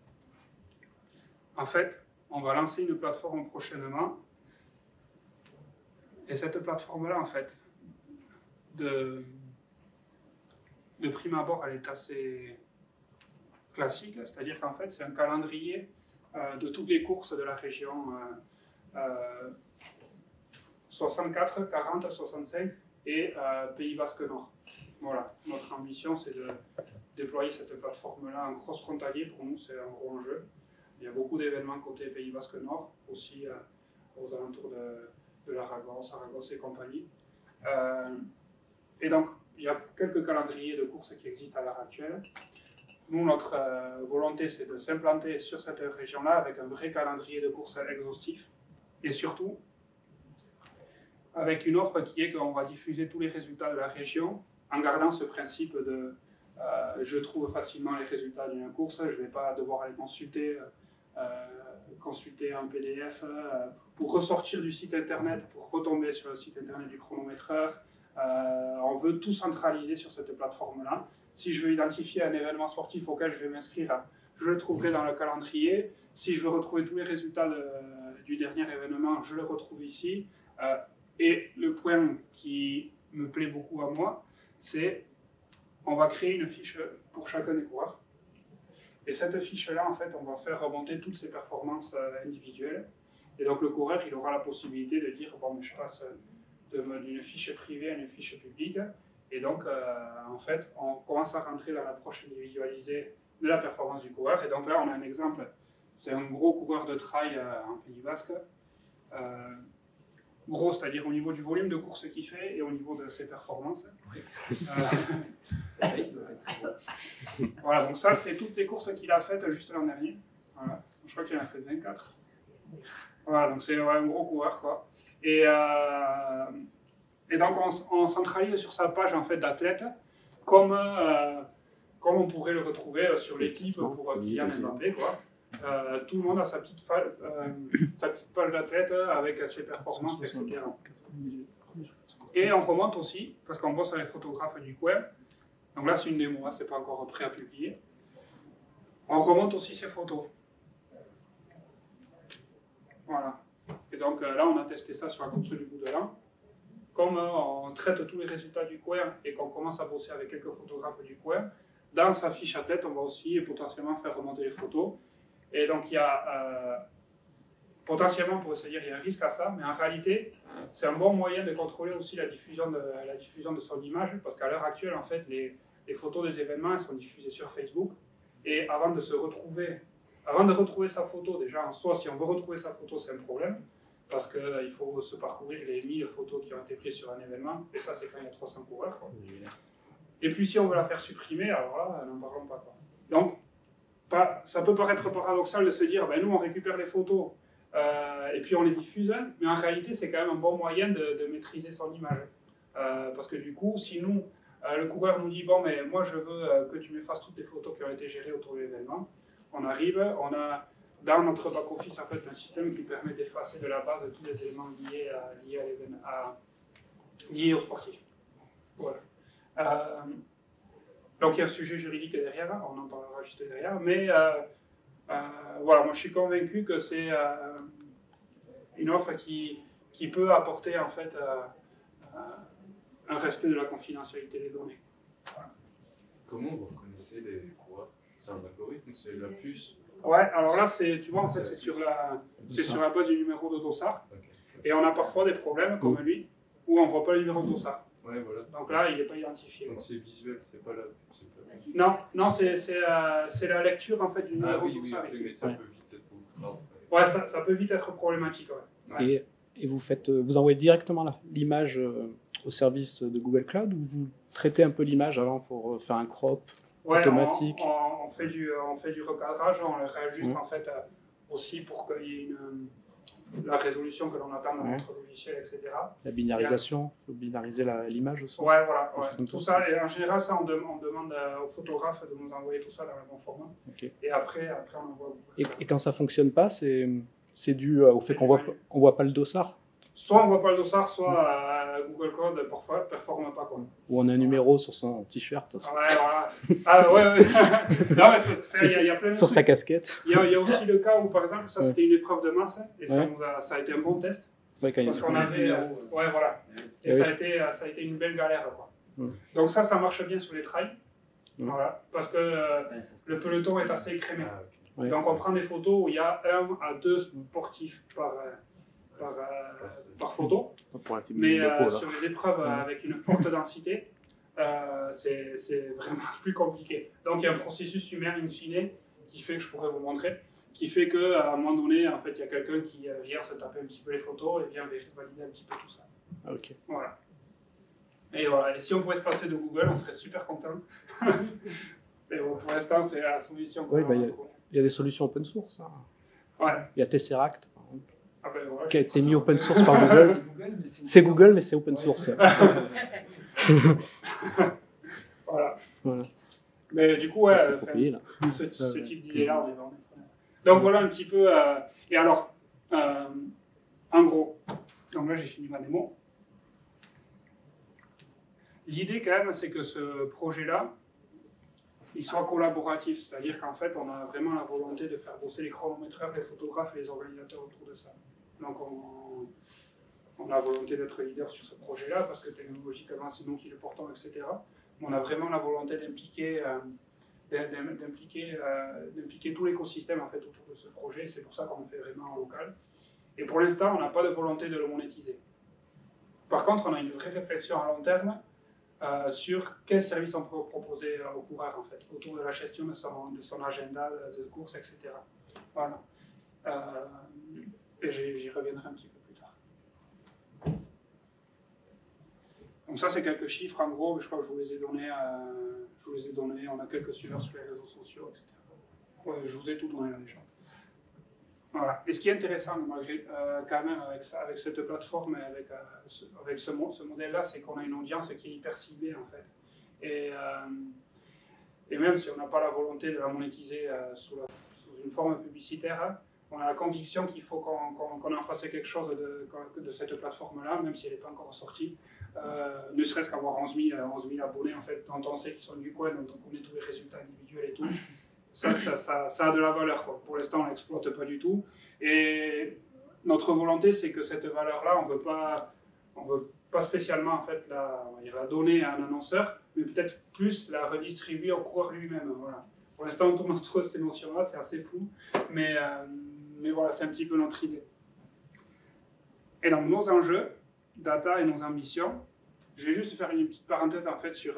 en fait, on va lancer une plateforme prochainement. Et cette plateforme-là, en fait, de prime abord, elle est assez classique, c'est-à-dire qu'en fait, c'est un calendrier de toutes les courses de la région 64, 40, 65 et Pays Basque Nord. Voilà, notre ambition, c'est de déployer cette plateforme-là en cross-frontalier. Pour nous, c'est un gros enjeu. Il y a beaucoup d'événements côté Pays Basque Nord, aussi aux alentours de l'Aragosse, Saragosse et compagnie. Et donc, il y a quelques calendriers de courses qui existent à l'heure actuelle. Nous, notre volonté, c'est de s'implanter sur cette région-là avec un vrai calendrier de courses exhaustif. Et surtout, avec une offre qui est qu'on va diffuser tous les résultats de la région en gardant ce principe de je trouve facilement les résultats d'une course, je ne vais pas devoir aller consulter un PDF pour ressortir du site internet, pour retomber sur le site internet du chronométreur. On veut tout centraliser sur cette plateforme-là. Si je veux identifier un événement sportif auquel je vais m'inscrire, je le trouverai dans le calendrier. Si je veux retrouver tous les résultats du dernier événement, je le retrouve ici. Et le point qui me plaît beaucoup à moi, c'est on va créer une fiche pour chacun des coureurs. Et cette fiche-là, en fait, on va faire remonter toutes ses performances individuelles. Et donc le coureur, il aura la possibilité de dire, bon, je passe d'une fiche privée à une fiche publique. Et donc, en fait, on commence à rentrer dans l'approche individualisée de la performance du coureur. Et donc là, on a un exemple. C'est un gros coureur de trail en Pays Basque. Gros, c'est-à-dire au niveau du volume de courses qu'il fait et au niveau de ses performances. Voilà, donc ça, c'est toutes les courses qu'il a faites juste l'an dernier. Voilà. Je crois qu'il en a fait 24. Voilà, donc c'est un gros coureur, quoi. Et donc, on centralise sur sa page en fait, d'athlète, comme on pourrait le retrouver sur l'équipe pour Kylian Mbappé, quoi. Tout le monde a sa petite page d'athlète avec ses performances, etc. Et on remonte aussi, parce qu'on bosse avec les photographes du coin. Donc là, c'est une démo, hein, c'est pas encore prêt à publier. On remonte aussi ses photos. Voilà. Et donc là, on a testé ça sur la course du bout de l'an. Comme on traite tous les résultats du coin et qu'on commence à bosser avec quelques photographes du coin, dans sa fiche athlète, on va aussi potentiellement faire remonter les photos. Et donc il y a potentiellement, pour se dire, il y a un risque à ça, mais en réalité, c'est un bon moyen de contrôler aussi la diffusion de son image, parce qu'à l'heure actuelle, en fait, les photos des événements, elles sont diffusées sur Facebook. Et avant de retrouver sa photo, déjà en soi, si on veut retrouver sa photo, c'est un problème. Parce qu'il faut se parcourir les 1000 photos qui ont été prises sur un événement. Et ça, c'est quand il y a 300 coureurs, quoi. Et puis si on veut la faire supprimer, alors là, n'en parlons pas, quoi. Donc, ça peut paraître paradoxal de se dire, ben, nous, on récupère les photos et puis on les diffuse, hein, mais en réalité, c'est quand même un bon moyen de maîtriser son image. Parce que du coup, si nous, le coureur nous dit, bon, mais moi, je veux que tu m'effaces toutes les photos qui ont été gérées autour de l'événement, on arrive, on a dans notre back-office en fait, un système qui permet d'effacer de la base tous les éléments liés aux sportifs. Voilà. Donc il y a un sujet juridique derrière, on en parlera juste derrière, mais voilà, moi je suis convaincu que c'est une offre qui peut apporter en fait un respect de la confidentialité des données. Voilà. Comment vous reconnaissez les coureurs? C'est un algorithme, c'est la puce? Ouais, alors là, tu vois, en fait, c'est sur la base du numéro de dossard. Okay. Et on a parfois des problèmes comme lui, où on ne voit pas le numéro de dossard. Ouais, voilà. Donc là, il n'est pas identifié. Donc c'est visuel, c'est pas là. Non, c'est la lecture en fait du numéro de dossard. Oui, mais ça peut vite être ouais, ça peut vite être problématique. Ouais. Et vous envoyez directement l'image au service de Google Cloud ou vous traitez un peu l'image avant pour faire un crop automatique? On fait du recadrage, on le réajuste en fait aussi pour qu'il y ait la résolution que l'on attend dans notre logiciel, etc. La binarisation, il faut binariser l'image aussi. Ouais, voilà. Ouais. Tout ça, et en général, ça, on demande aux photographes de nous envoyer tout ça dans le bon format. Okay. Et après, on envoie. Et quand ça ne fonctionne pas, c'est dû au fait qu'on ne voit pas le dossard? Soit on ne voit pas le dossard, soit Google Code ne performe pas. Quoi. Ou on a un numéro sur son t-shirt. Ouais, voilà. Ah ouais. Non, mais ça se fait, il y a plein de sur sa casquette. Il y a aussi le cas où, par exemple, ça c'était une épreuve de masse, et ça a été un bon test. Ouais, parce qu'on avait. Ouais, voilà. Et ça a été une belle galère, quoi. Donc ça marche bien sur les trails. Voilà. Parce que le peloton est assez écrémé. Donc on prend des photos où il y a 1 à 2 sportifs par photo, mais sur les épreuves avec une forte densité, c'est vraiment plus compliqué. Donc il y a un processus humain in fine qui fait que je pourrais vous montrer, qui fait qu'à un moment donné, en fait, il y a quelqu'un qui vient se taper un petit peu les photos et vient valider un petit peu tout ça. Ok. Voilà. Et voilà. Et si on pouvait se passer de Google, on serait super content. Mais bon, pour l'instant, c'est la solution. Oui, il y a des solutions open source. Hein. Ouais. Il y a Tesseract. Voilà, qui a été mis open source par Google. C'est Google, mais c'est open source. Voilà. Mais du coup, ce type d'idée-là, on est vraiment. Donc voilà un petit peu. Et alors, en gros, donc là j'ai fini ma démo. L'idée quand même, c'est que ce projet-là, il soit collaboratif, c'est-à-dire qu'en fait, on a vraiment la volonté de faire bosser les chronométreurs, les photographes et les organisateurs autour de ça. Donc on a la volonté d'être leader sur ce projet-là, parce que technologiquement, c'est nous qui le portons, etc. On a vraiment la volonté d'impliquer tout l'écosystème en fait, autour de ce projet, c'est pour ça qu'on le fait vraiment en local. Et pour l'instant, on n'a pas de volonté de le monétiser. Par contre, on a une vraie réflexion à long terme sur quels services on peut proposer aux coureurs en fait, autour de la gestion de son agenda de course, etc. Voilà. Et j'y reviendrai un petit peu plus tard. Donc ça, c'est quelques chiffres en gros, mais je crois que je vous les ai donnés. On a quelques suiveurs sur les réseaux sociaux, etc. Ouais, je vous ai tout donné là déjà. Voilà. Et ce qui est intéressant, malgré, quand même, avec cette plateforme et avec ce modèle-là, c'est qu'on a une audience qui est hyper ciblée, en fait. Et même si on n'a pas la volonté de la monétiser sous une forme publicitaire, on a la conviction qu'il faut qu'on en fasse quelque chose de cette plateforme-là, même si elle n'est pas encore sortie. Ne serait-ce qu'avoir 11 000 abonnés, en fait, dont on sait qu'ils sont du coin, dont on connaît tous les résultats individuels et tout. Ça a de la valeur, quoi. Pour l'instant, on ne l'exploite pas du tout. Et notre volonté, c'est que cette valeur-là, on veut pas spécialement en fait, la donner à un annonceur, mais peut-être plus la redistribuer au coureur lui-même. Voilà. Pour l'instant, on tourne entre ces notions-là, c'est assez fou. Mais voilà, c'est un petit peu notre idée. Et donc, nos enjeux, data et nos ambitions, je vais juste faire une petite parenthèse en fait sur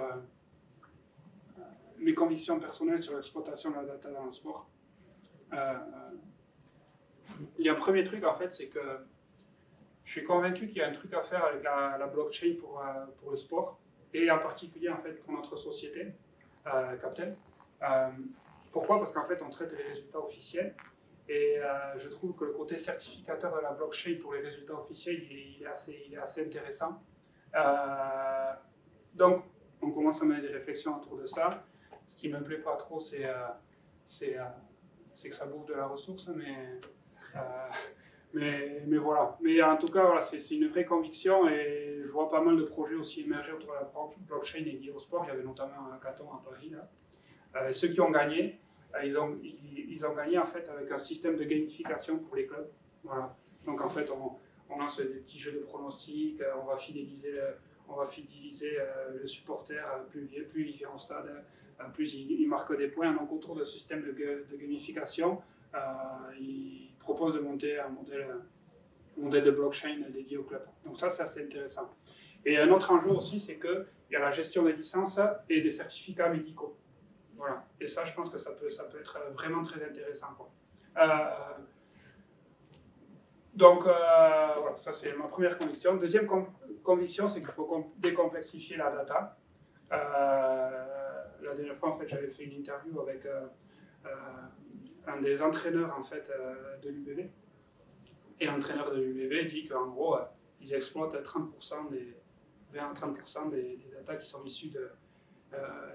mes convictions personnelles sur l'exploitation de la data dans le sport. Il y a un premier truc, en fait, c'est que je suis convaincu qu'il y a un truc à faire avec la blockchain pour le sport, et en particulier, en fait, pour notre société, Captel. Pourquoi? Parce qu'en fait, on traite les résultats officiels, et je trouve que le côté certificateur de la blockchain pour les résultats officiels, il est assez intéressant. Donc, on commence à mener des réflexions autour de ça. Ce qui ne me plaît pas trop, c'est que ça bouffe de la ressource, mais voilà. Mais en tout cas, voilà, c'est une vraie conviction, et je vois pas mal de projets aussi émerger autour de la blockchain et liés au sport. Il y avait notamment un hackathon à Paris, là. Ceux qui ont gagné, ils ont gagné en fait avec un système de gamification pour les clubs. Voilà. Donc en fait, on lance des petits jeux de pronostics, on va fidéliser le supporter, plus il vient au stade, plus il marque des points. Donc autour de ce système de gamification, il propose de monter un modèle de blockchain dédié au club. Donc ça, c'est assez intéressant. Et un autre enjeu aussi, c'est qu'il y a la gestion des licences et des certificats médicaux. Voilà. Et ça, je pense que ça peut être vraiment très intéressant, quoi. Donc, voilà, ça c'est ma première conviction. Deuxième conviction, c'est qu'il faut décomplexifier la data. La dernière fois, en fait, j'avais fait une interview avec un des entraîneurs en fait, de l'UBB. Et l'entraîneur de l'UBB dit qu'en gros, ils exploitent 30% 20 à 30% des datas qui sont issues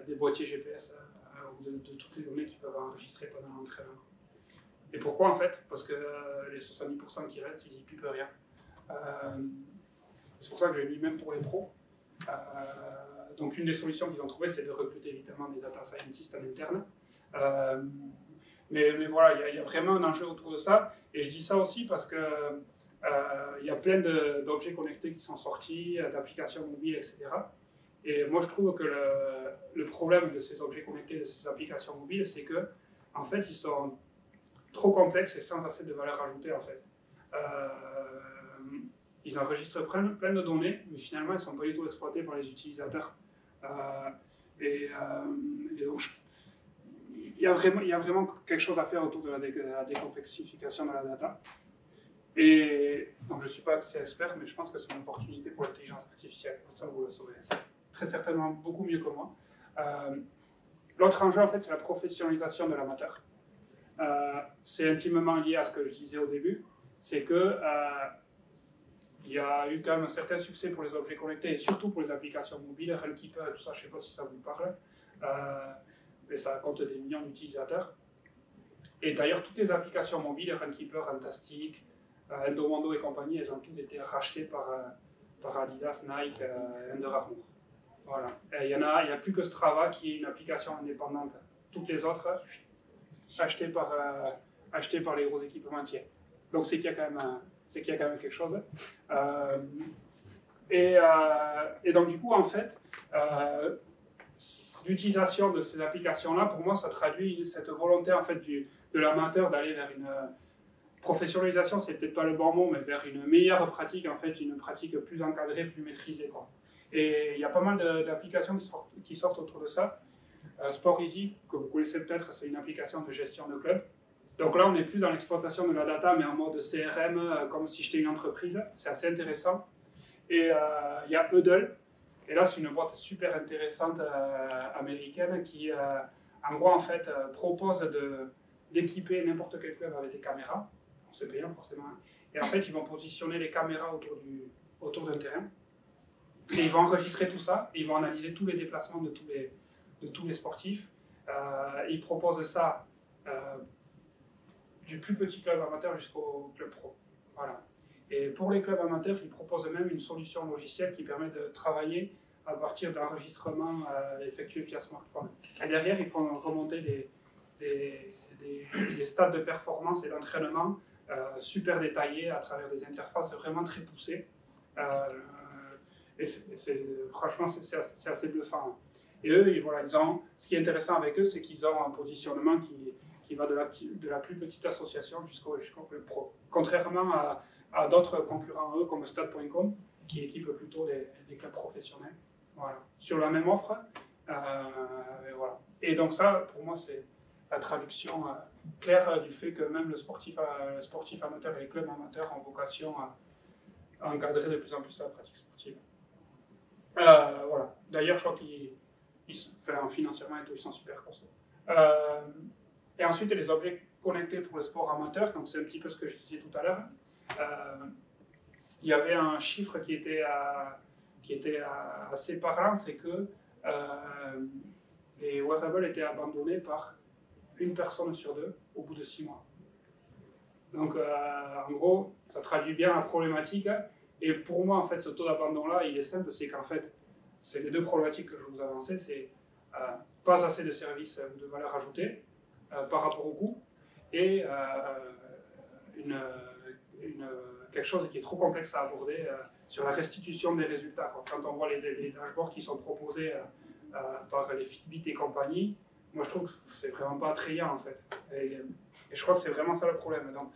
des boîtiers GPS ou de toutes les données qu'ils peuvent enregistrer pendant l'entraînement. Et pourquoi en fait? Parce que les 70% qui restent, ils n'y pipent rien. C'est pour ça que j'ai mis même pour les pros. Donc une des solutions qu'ils ont trouvées, c'est de recruter évidemment des data scientists en interne. Mais voilà, il y a vraiment un enjeu autour de ça. Et je dis ça aussi parce que il y a plein d'objets connectés qui sont sortis, d'applications mobiles, etc. Et moi je trouve que le problème de ces objets connectés, de ces applications mobiles, c'est que en fait ils sont trop complexes et sans assez de valeur ajoutée en fait. Ils enregistrent plein de données, mais finalement elles ne sont pas du tout exploitées par les utilisateurs. Et donc il y a vraiment quelque chose à faire autour de la décomplexification de la data. Et donc je ne suis pas assez expert, mais je pense que c'est une opportunité pour l'intelligence artificielle. Ça, vous le saurez très certainement beaucoup mieux que moi. L'autre enjeu, en fait, c'est la professionnalisation de l'amateur. C'est intimement lié à ce que je disais au début, c'est que il y a eu quand même un certain succès pour les objets connectés et surtout pour les applications mobiles, Runkeeper et tout ça, je ne sais pas si ça vous parle, mais ça compte des millions d'utilisateurs. Et d'ailleurs, toutes les applications mobiles, Runkeeper, Runtastic, Endomondo et compagnie, elles ont toutes été rachetées par Adidas, Nike, Under Armour. Voilà. Il n'y a plus que Strava qui est une application indépendante. Toutes les autres, achetées par les gros équipementiers. Donc c'est qu'il y a quand même quelque chose. Et donc du coup, en fait, l'utilisation de ces applications-là, pour moi, ça traduit cette volonté en fait de l'amateur d'aller vers une professionnalisation, c'est peut-être pas le bon mot, mais vers une meilleure pratique, en fait, une pratique plus encadrée, plus maîtrisée, quoi. Et il y a pas mal d'applications qui sortent autour de ça. Sport Easy, que vous connaissez peut-être, c'est une application de gestion de club. Donc là, on n'est plus dans l'exploitation de la data, mais en mode CRM, comme si j'étais une entreprise. C'est assez intéressant. Et il y a Huddle. Et là, c'est une boîte super intéressante américaine qui, en gros, en fait, propose d'équiper n'importe quel club avec des caméras. C'est payant, forcément. Et en fait, ils vont positionner les caméras autour d'un terrain. Et ils vont enregistrer tout ça. Et ils vont analyser tous les déplacements de tous les sportifs. Ils proposent ça du plus petit club amateur jusqu'au club pro. Voilà. Et pour les clubs amateurs, ils proposent même une solution logicielle qui permet de travailler à partir d'enregistrements effectués via smartphone. Et derrière, ils font remonter des stats de performance et d'entraînement super détaillés à travers des interfaces vraiment très poussées. Et franchement, c'est assez bluffant. Et eux, voilà, ce qui est intéressant avec eux, c'est qu'ils ont un positionnement qui va de la plus petite association jusqu'au club pro. Contrairement à d'autres concurrents, eux, comme Stade.com, qui équipent plutôt les clubs professionnels. Voilà. Sur la même offre, Et voilà. Et donc ça, pour moi, c'est la traduction claire du fait que même le sportif amateur et les clubs amateurs ont vocation à encadrer de plus en plus la pratique sportive. Voilà. D'ailleurs, je crois financièrement et tout, ils sont super costauds. Et ensuite, il y a les objets connectés pour le sport amateur, donc c'est un petit peu ce que je disais tout à l'heure. Il y avait un chiffre qui était assez parlant, c'est que les wearables étaient abandonnés par une personne sur deux au bout de 6 mois. Donc, en gros, ça traduit bien la problématique. Et pour moi, en fait, ce taux d'abandon-là, il est simple, c'est qu'en fait, c'est les deux problématiques que je vous avançais, c'est pas assez de services de valeur ajoutée par rapport au coût, et quelque chose qui est trop complexe à aborder sur la restitution des résultats. Quand on voit les dashboards qui sont proposés par les Fitbit et compagnie, moi je trouve que c'est vraiment pas attrayant en fait. Et je crois que c'est vraiment ça le problème. Donc,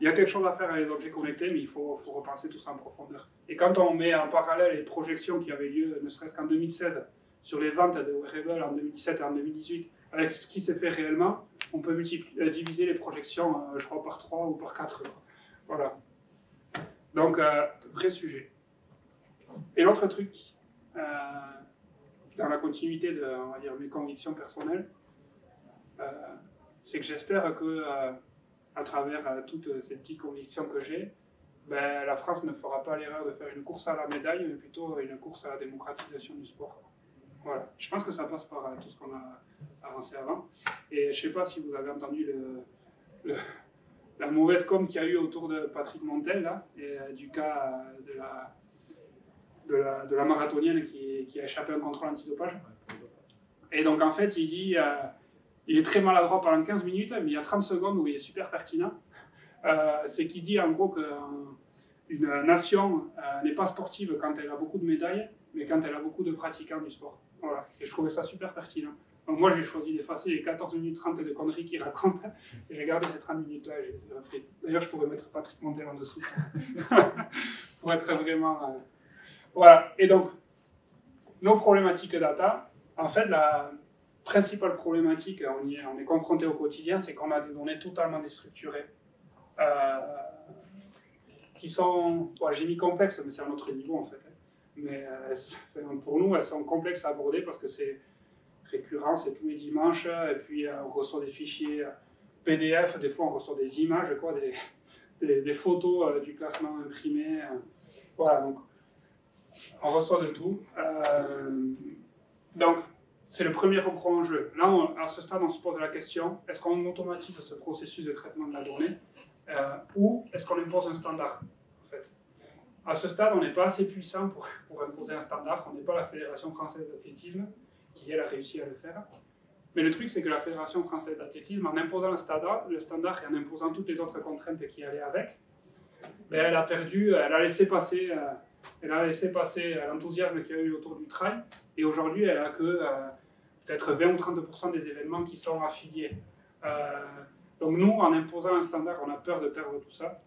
il y a quelque chose à faire avec les objets connectés, mais il faut repenser tout ça en profondeur. Et quand on met en parallèle les projections qui avaient lieu, ne serait-ce qu'en 2016, sur les ventes de wearables en 2017 et en 2018, avec ce qui s'est fait réellement, on peut diviser les projections, je crois, par 3 ou par 4. Voilà. Donc, vrai sujet. Et l'autre truc, dans la continuité de, on va dire, mes convictions personnelles, c'est que j'espère que à travers toutes ces petites convictions que j'ai, la France ne fera pas l'erreur de faire une course à la médaille, mais plutôt une course à la démocratisation du sport. Voilà. Je pense que ça passe par tout ce qu'on a avancé avant. Et je ne sais pas si vous avez entendu la mauvaise com qu'il y a eu autour de Patrick Montel, là, et du cas de la marathonienne qui a échappé à un contrôle antidopage. Et donc en fait, il dit... il est très maladroit pendant 15 minutes, mais il y a 30 secondes où il est super pertinent. C'est qu'il dit en gros qu'une nation n'est pas sportive quand elle a beaucoup de médailles, mais quand elle a beaucoup de pratiquants du sport. Voilà. Et je trouvais ça super pertinent. Donc moi j'ai choisi d'effacer les 14 minutes 30 de conneries qu'il raconte, et j'ai gardé ces 30 minutes-là et je les ai repris. D'ailleurs je pourrais mettre Patrick Montel en dessous, pour être vraiment... Voilà. Et donc, nos problématiques data, en fait la principale problématique, on est confronté au quotidien, c'est qu'on a des données totalement déstructurées, qui sont, j'ai mis complexes, mais c'est à notre niveau en fait. Mais pour nous, elles sont complexes à aborder parce que c'est récurrent, c'est tous les dimanches, et puis on reçoit des fichiers PDF, des fois on reçoit des images, des photos du classement imprimé. Voilà, donc on reçoit de tout. Donc, c'est le premier gros enjeu. Là, à ce stade, on se pose la question, est-ce qu'on automatise ce processus de traitement de la donnée ou est-ce qu'on impose un standard en fait. À ce stade, on n'est pas assez puissant pour imposer un standard. On n'est pas la Fédération française d'athlétisme qui, elle, a réussi à le faire. Mais le truc, c'est que la Fédération française d'athlétisme, en imposant le standard et en imposant toutes les autres contraintes qui allaient avec, elle a laissé passer l'enthousiasme qu'il y a eu autour du trail. Et aujourd'hui, elle n'a que peut-être 20 ou 30% des événements qui sont affiliés. Donc nous, en imposant un standard, on a peur de perdre tout ça.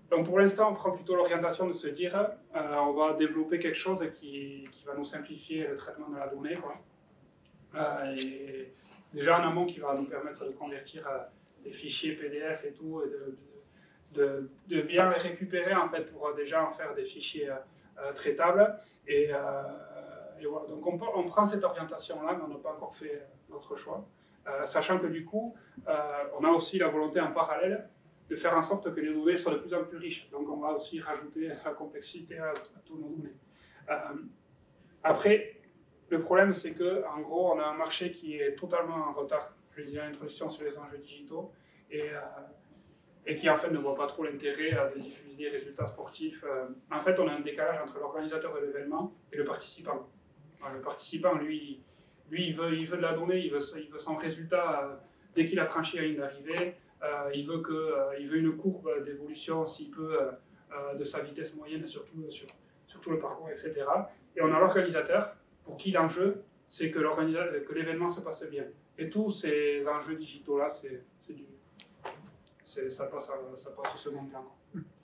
Donc pour l'instant, on prend plutôt l'orientation de se dire on va développer quelque chose qui va nous simplifier le traitement de la donnée. Et déjà en amont, qui va nous permettre de convertir des fichiers PDF et tout, et de bien les récupérer en fait, pour déjà en faire des fichiers traitables. Et voilà. Donc on prend cette orientation-là, mais on n'a pas encore fait notre choix. Sachant que du coup, on a aussi la volonté en parallèle de faire en sorte que les données soient de plus en plus riches. Donc on va aussi rajouter la complexité à tous nos données. Après, le problème c'est qu'en gros, on a un marché qui est totalement en retard, je disais à l'introduction, sur les enjeux digitaux, et qui en fait ne voit pas trop l'intérêt de diffuser des résultats sportifs. En fait, on a un décalage entre l'organisateur de l'événement et le participant. Le participant, lui, il veut de la donnée, il veut son résultat dès qu'il a franchi la ligne d'arrivée. Il veut une courbe d'évolution, s'il peut, de sa vitesse moyenne sur tout le parcours, etc. Et on a l'organisateur, pour qui l'enjeu, c'est que l'événement se passe bien. Et tous ces enjeux digitaux-là, ça passe au second plan.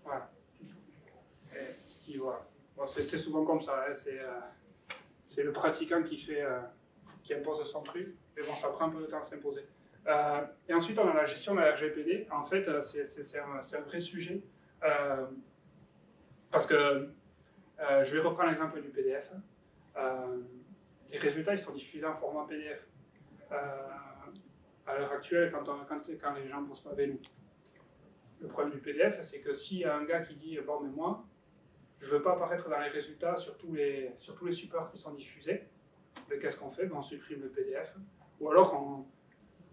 Voilà. Voilà. C'est souvent comme ça, hein, c'est le pratiquant qui impose son truc, mais bon, ça prend un peu de temps à s'imposer. Et ensuite, on a la gestion de la RGPD. En fait, c'est un vrai sujet, parce que je vais reprendre l'exemple du PDF. Les résultats, ils sont diffusés en format PDF. À l'heure actuelle, quand les gens ne bossent pas avec nous. Le problème du PDF, c'est que s'il y a un gars qui dit « Bon, mais moi, je ne veux pas apparaître dans les résultats sur tous les supports qui sont diffusés », mais qu'est-ce qu'on fait? On supprime le PDF. Ou alors,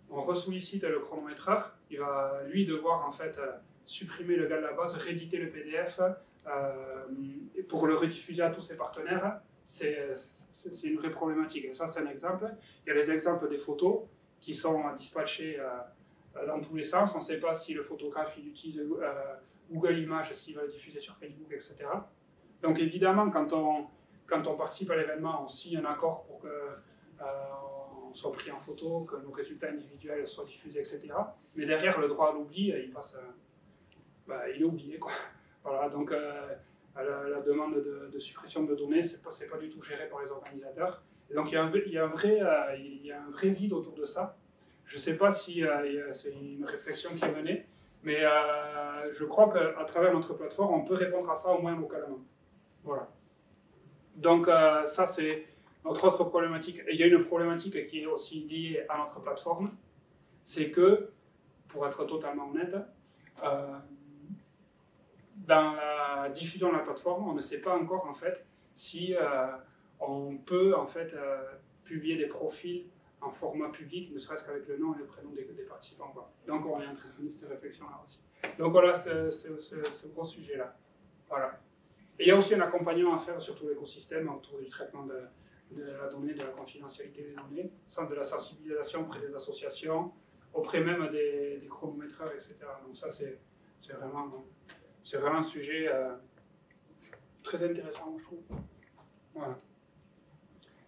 on ressollicite le chronométreur. Il va, lui, devoir en fait supprimer le gars de la base, rééditer le PDF pour le rediffuser à tous ses partenaires. C'est une vraie problématique. Et ça, c'est un exemple. Il y a les exemples des photos qui sont dispatchées dans tous les sens. On ne sait pas si le photographe il utilise Google Images, s'il va le diffuser sur Facebook, etc. Donc évidemment, quand on participe à l'événement, on signe un accord pour qu'on soit pris en photo, que nos résultats individuels soient diffusés, etc. Mais derrière, le droit à l'oubli, il est oublié, quoi. Voilà, donc la demande de suppression de données, c'est pas du tout géré par les organisateurs. Et donc il y a un vrai vide autour de ça. Je ne sais pas si c'est une réflexion qui est menée, mais je crois qu'à travers notre plateforme, on peut répondre à ça au moins localement. Voilà. Donc ça, c'est notre autre problématique. Et il y a une problématique qui est aussi liée à notre plateforme, c'est que, pour être totalement honnête, dans la diffusion de la plateforme, on ne sait pas encore en fait si on peut en fait publier des profils en format public, ne serait-ce qu'avec le nom et le prénom des participants, quoi. Donc on est en train de faire cette réflexion-là aussi. Donc voilà, c'est ce gros sujet-là. Voilà. Et il y a aussi un accompagnement à faire sur tout l'écosystème autour du traitement de la donnée, de la confidentialité des données, de la sensibilisation auprès des associations, auprès même des chronométreurs, etc. Donc ça, c'est vraiment un sujet très intéressant, je trouve. Voilà.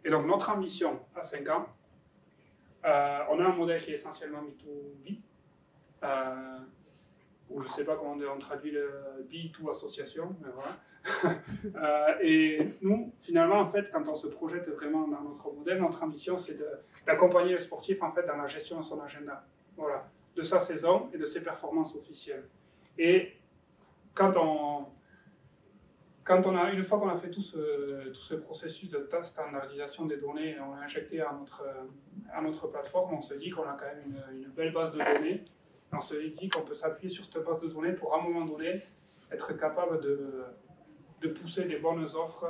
Et donc notre ambition à 5 ans, on a un modèle qui est essentiellement B2B, ou je ne sais pas comment on traduit le B2 association, mais voilà. Et nous, finalement, en fait, quand on se projette vraiment dans notre modèle, notre ambition, c'est d'accompagner le sportif en fait, dans la gestion de son agenda, voilà, de sa saison et de ses performances officielles. Et une fois qu'on a fait tout ce processus de standardisation des données, on l'a injecté à notre plateforme, on se dit qu'on a quand même une belle base de données. On se dit qu'on peut s'appuyer sur cette base de données pour, à un moment donné, être capable de pousser des bonnes offres,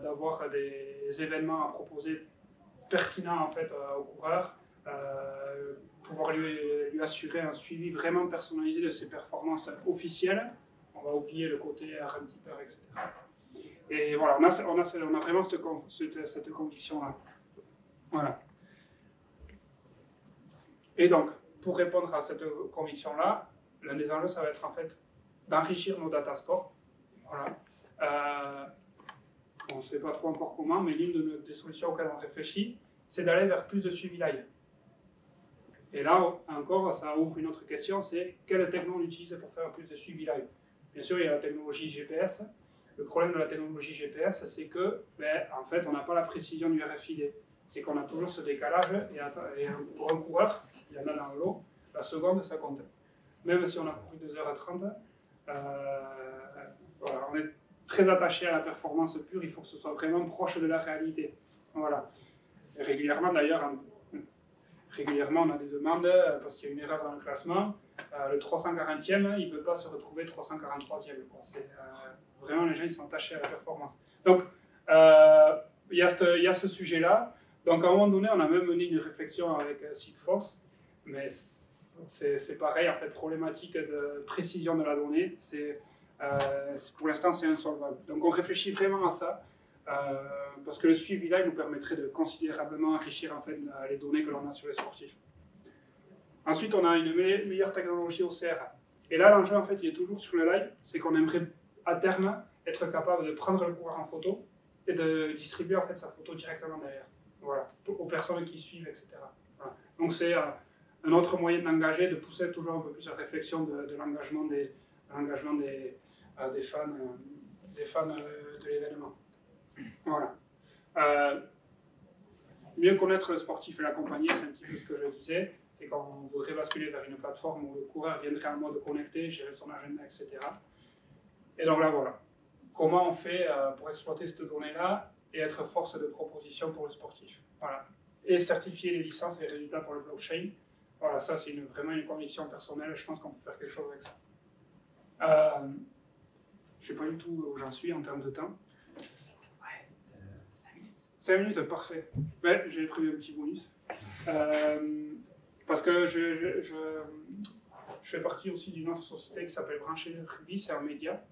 d'avoir des événements à proposer pertinents en fait, aux coureurs, pouvoir lui assurer un suivi vraiment personnalisé de ses performances officielles. On va oublier le côté runkeeper, etc. Et voilà, on a vraiment cette conviction-là. Voilà. Et donc, pour répondre à cette conviction-là, l'un des enjeux, ça va être en fait d'enrichir nos data sports. Voilà. On ne sait pas trop encore comment, mais l'une des solutions auxquelles on réfléchit, c'est d'aller vers plus de suivi live. Et là, encore, ça ouvre une autre question, c'est quelle technologie on utilise pour faire plus de suivi live. Bien sûr, il y a la technologie GPS. Le problème de la technologie GPS, c'est que, en fait, on n'a pas la précision du RFID. C'est qu'on a toujours ce décalage, et pour un coureur, il y en a dans le lot, la seconde, ça compte. Même si on a couru 2h30, voilà, on est très attaché à la performance pure, il faut que ce soit vraiment proche de la réalité. Voilà. Et régulièrement, d'ailleurs, on a des demandes parce qu'il y a une erreur dans le classement. Le 340e, il ne veut pas se retrouver 343e. Vraiment, les gens ils sont attachés à la performance. Donc, il y a ce sujet-là. Donc, à un moment donné, on a même mené une réflexion avec Sigfox, mais c'est pareil, en fait, problématique de précision de la donnée. Pour l'instant, c'est insolvable. Donc, on réfléchit vraiment à ça, parce que le suivi là, il nous permettrait de considérablement enrichir en fait, les données que l'on a sur les sportifs. Ensuite, on a une meilleure technologie OCR. Et là, l'enjeu, en fait, il est toujours sur le live, c'est qu'on aimerait, à terme, être capable de prendre le coureur en photo et de distribuer en fait, sa photo directement derrière. Voilà, aux personnes qui suivent, etc. Voilà. Donc c'est un autre moyen d'engager, de pousser toujours un peu plus la réflexion de l'engagement des fans de l'événement. Voilà. mieux connaître le sportif et l'accompagner, c'est un petit peu ce que je disais. C'est qu'on voudrait basculer vers une plateforme où le coureur viendrait en mode connecté, gérer son agenda, etc. Et donc là, voilà. Comment on fait pour exploiter cette donnée-là et être force de proposition pour le sportif. Voilà. Et certifier les licences et les résultats pour le blockchain. Voilà, ça c'est vraiment une conviction personnelle, je pense qu'on peut faire quelque chose avec ça. Je ne sais pas du tout où j'en suis en termes de temps. 5 minutes, parfait. Ouais, j'ai prévu un petit bonus. Parce que je fais partie aussi d'une autre société qui s'appelle Brancher Rugby, c'est un média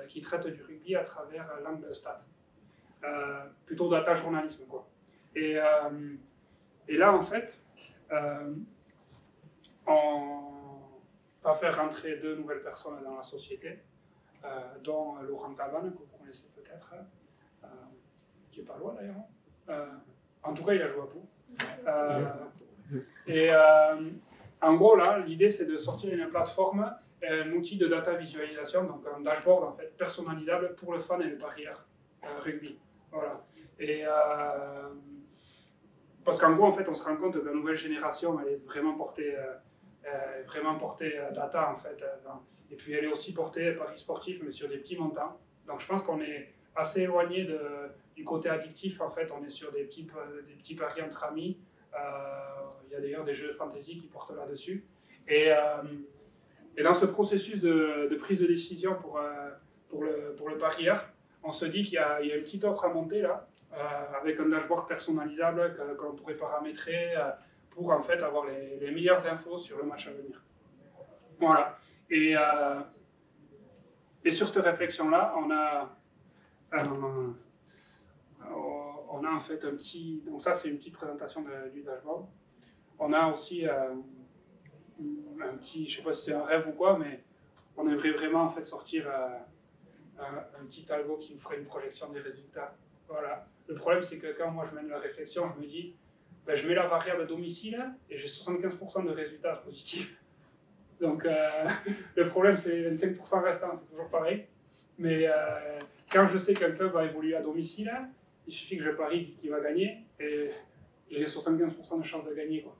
qui traite du rugby à travers l'angle stat. Plutôt data journalisme, quoi. Et là, en fait, on va faire rentrer 2 nouvelles personnes dans la société, dont Laurent Cabane, que vous connaissez peut-être, qui n'est pas loin d'ailleurs. En tout cas, il a joué à Pau. En gros, là, l'idée, c'est de sortir une plateforme, un outil de data visualisation, donc un dashboard en fait, personnalisable pour le fan et le parieur rugby. Voilà. Et parce qu'en gros, en fait, on se rend compte que la nouvelle génération, elle est vraiment portée data, en fait. Et puis, elle est aussi portée paris sportif, mais sur des petits montants. Donc, je pense qu'on est assez éloigné du côté addictif, en fait. On est sur des petits paris entre amis. Il y a d'ailleurs des jeux de fantasy qui portent là-dessus. Et dans ce processus de prise de décision pour le parieur, on se dit qu'il y a une petite offre à monter là, avec un dashboard personnalisable qu'on pourrait paramétrer pour en fait avoir les meilleures infos sur le match à venir. Voilà. Et sur cette réflexion-là, on a en fait un petit... Donc ça, c'est une petite présentation du dashboard. On a aussi un petit... Je ne sais pas si c'est un rêve ou quoi, mais on aimerait vraiment en fait sortir un petit algo qui nous ferait une projection des résultats. Voilà. Le problème, c'est que quand moi je mène la réflexion, je me dis, ben, je mets la variable domicile et j'ai 75% de résultats positifs. Donc le problème, c'est les 25% restants, c'est toujours pareil. Mais quand je sais qu'un club va évoluer à domicile, il suffit que je parie qu'il va gagner et j'ai 75% de chance de gagner, quoi.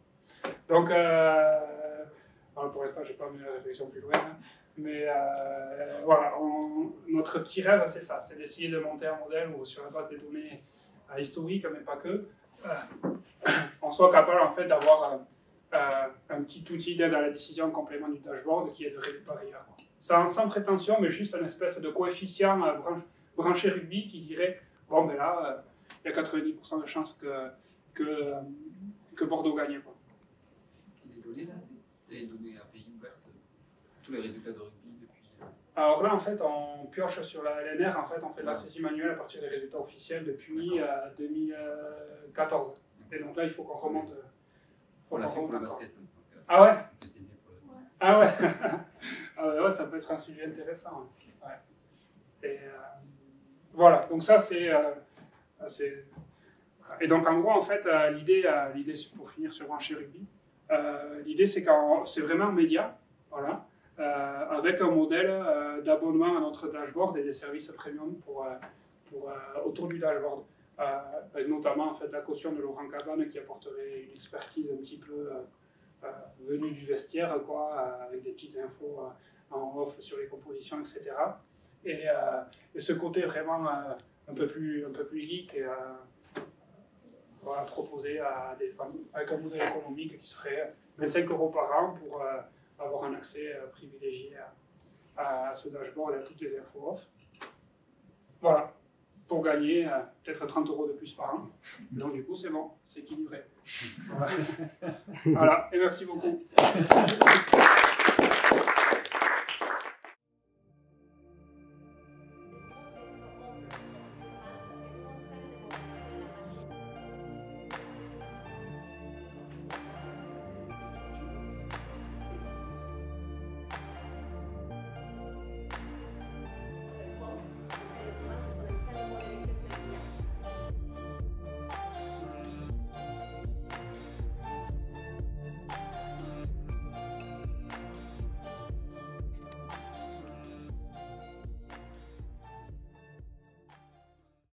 Donc, voilà, pour l'instant, je n'ai pas mené la réflexion plus loin. Hein. Mais voilà, notre petit rêve, c'est ça, c'est d'essayer de monter un modèle où sur la base des données historiques, mais pas que, on soit capable en fait d'avoir un petit outil d'aide à la décision en complément du dashboard qui aiderait les parieurs. Sans prétention, mais juste une espèce de coefficient branché rugby qui dirait, bon ben là, il y a 90% de chances que Bordeaux gagne, quoi. Les données là, c'est des données API ouvertes, tous les résultats de rugby depuis... Alors là, en fait, on pioche sur la LNR, en fait, on fait de la saisie manuelle à partir des résultats officiels depuis 2014. Et donc là, il faut qu'on remonte. On l'a fait pour le basket. Donc, ah ouais? Ah ouais. Ah ouais, ça peut être un sujet intéressant. Ouais. Et voilà, donc ça c'est... Et donc en gros, en fait, l'idée pour finir sur Brancher Rugby, l'idée c'est c'est vraiment un média, voilà, avec un modèle d'abonnement à notre dashboard et des services premium autour du dashboard. Avec notamment en fait, la caution de Laurent Cabane qui apporterait une expertise un petit peu venue du vestiaire, quoi, avec des petites infos en off sur les compositions, etc. Et ce côté vraiment un peu plus geek et voilà, proposé à des femmes avec un modèle économique qui serait 25 € par an pour avoir un accès privilégié à ce dashboard et à toutes les infos off. Voilà, pour gagner peut-être 30 € de plus par an. Donc du coup c'est bon, c'est équilibré. Voilà. Voilà, et merci beaucoup.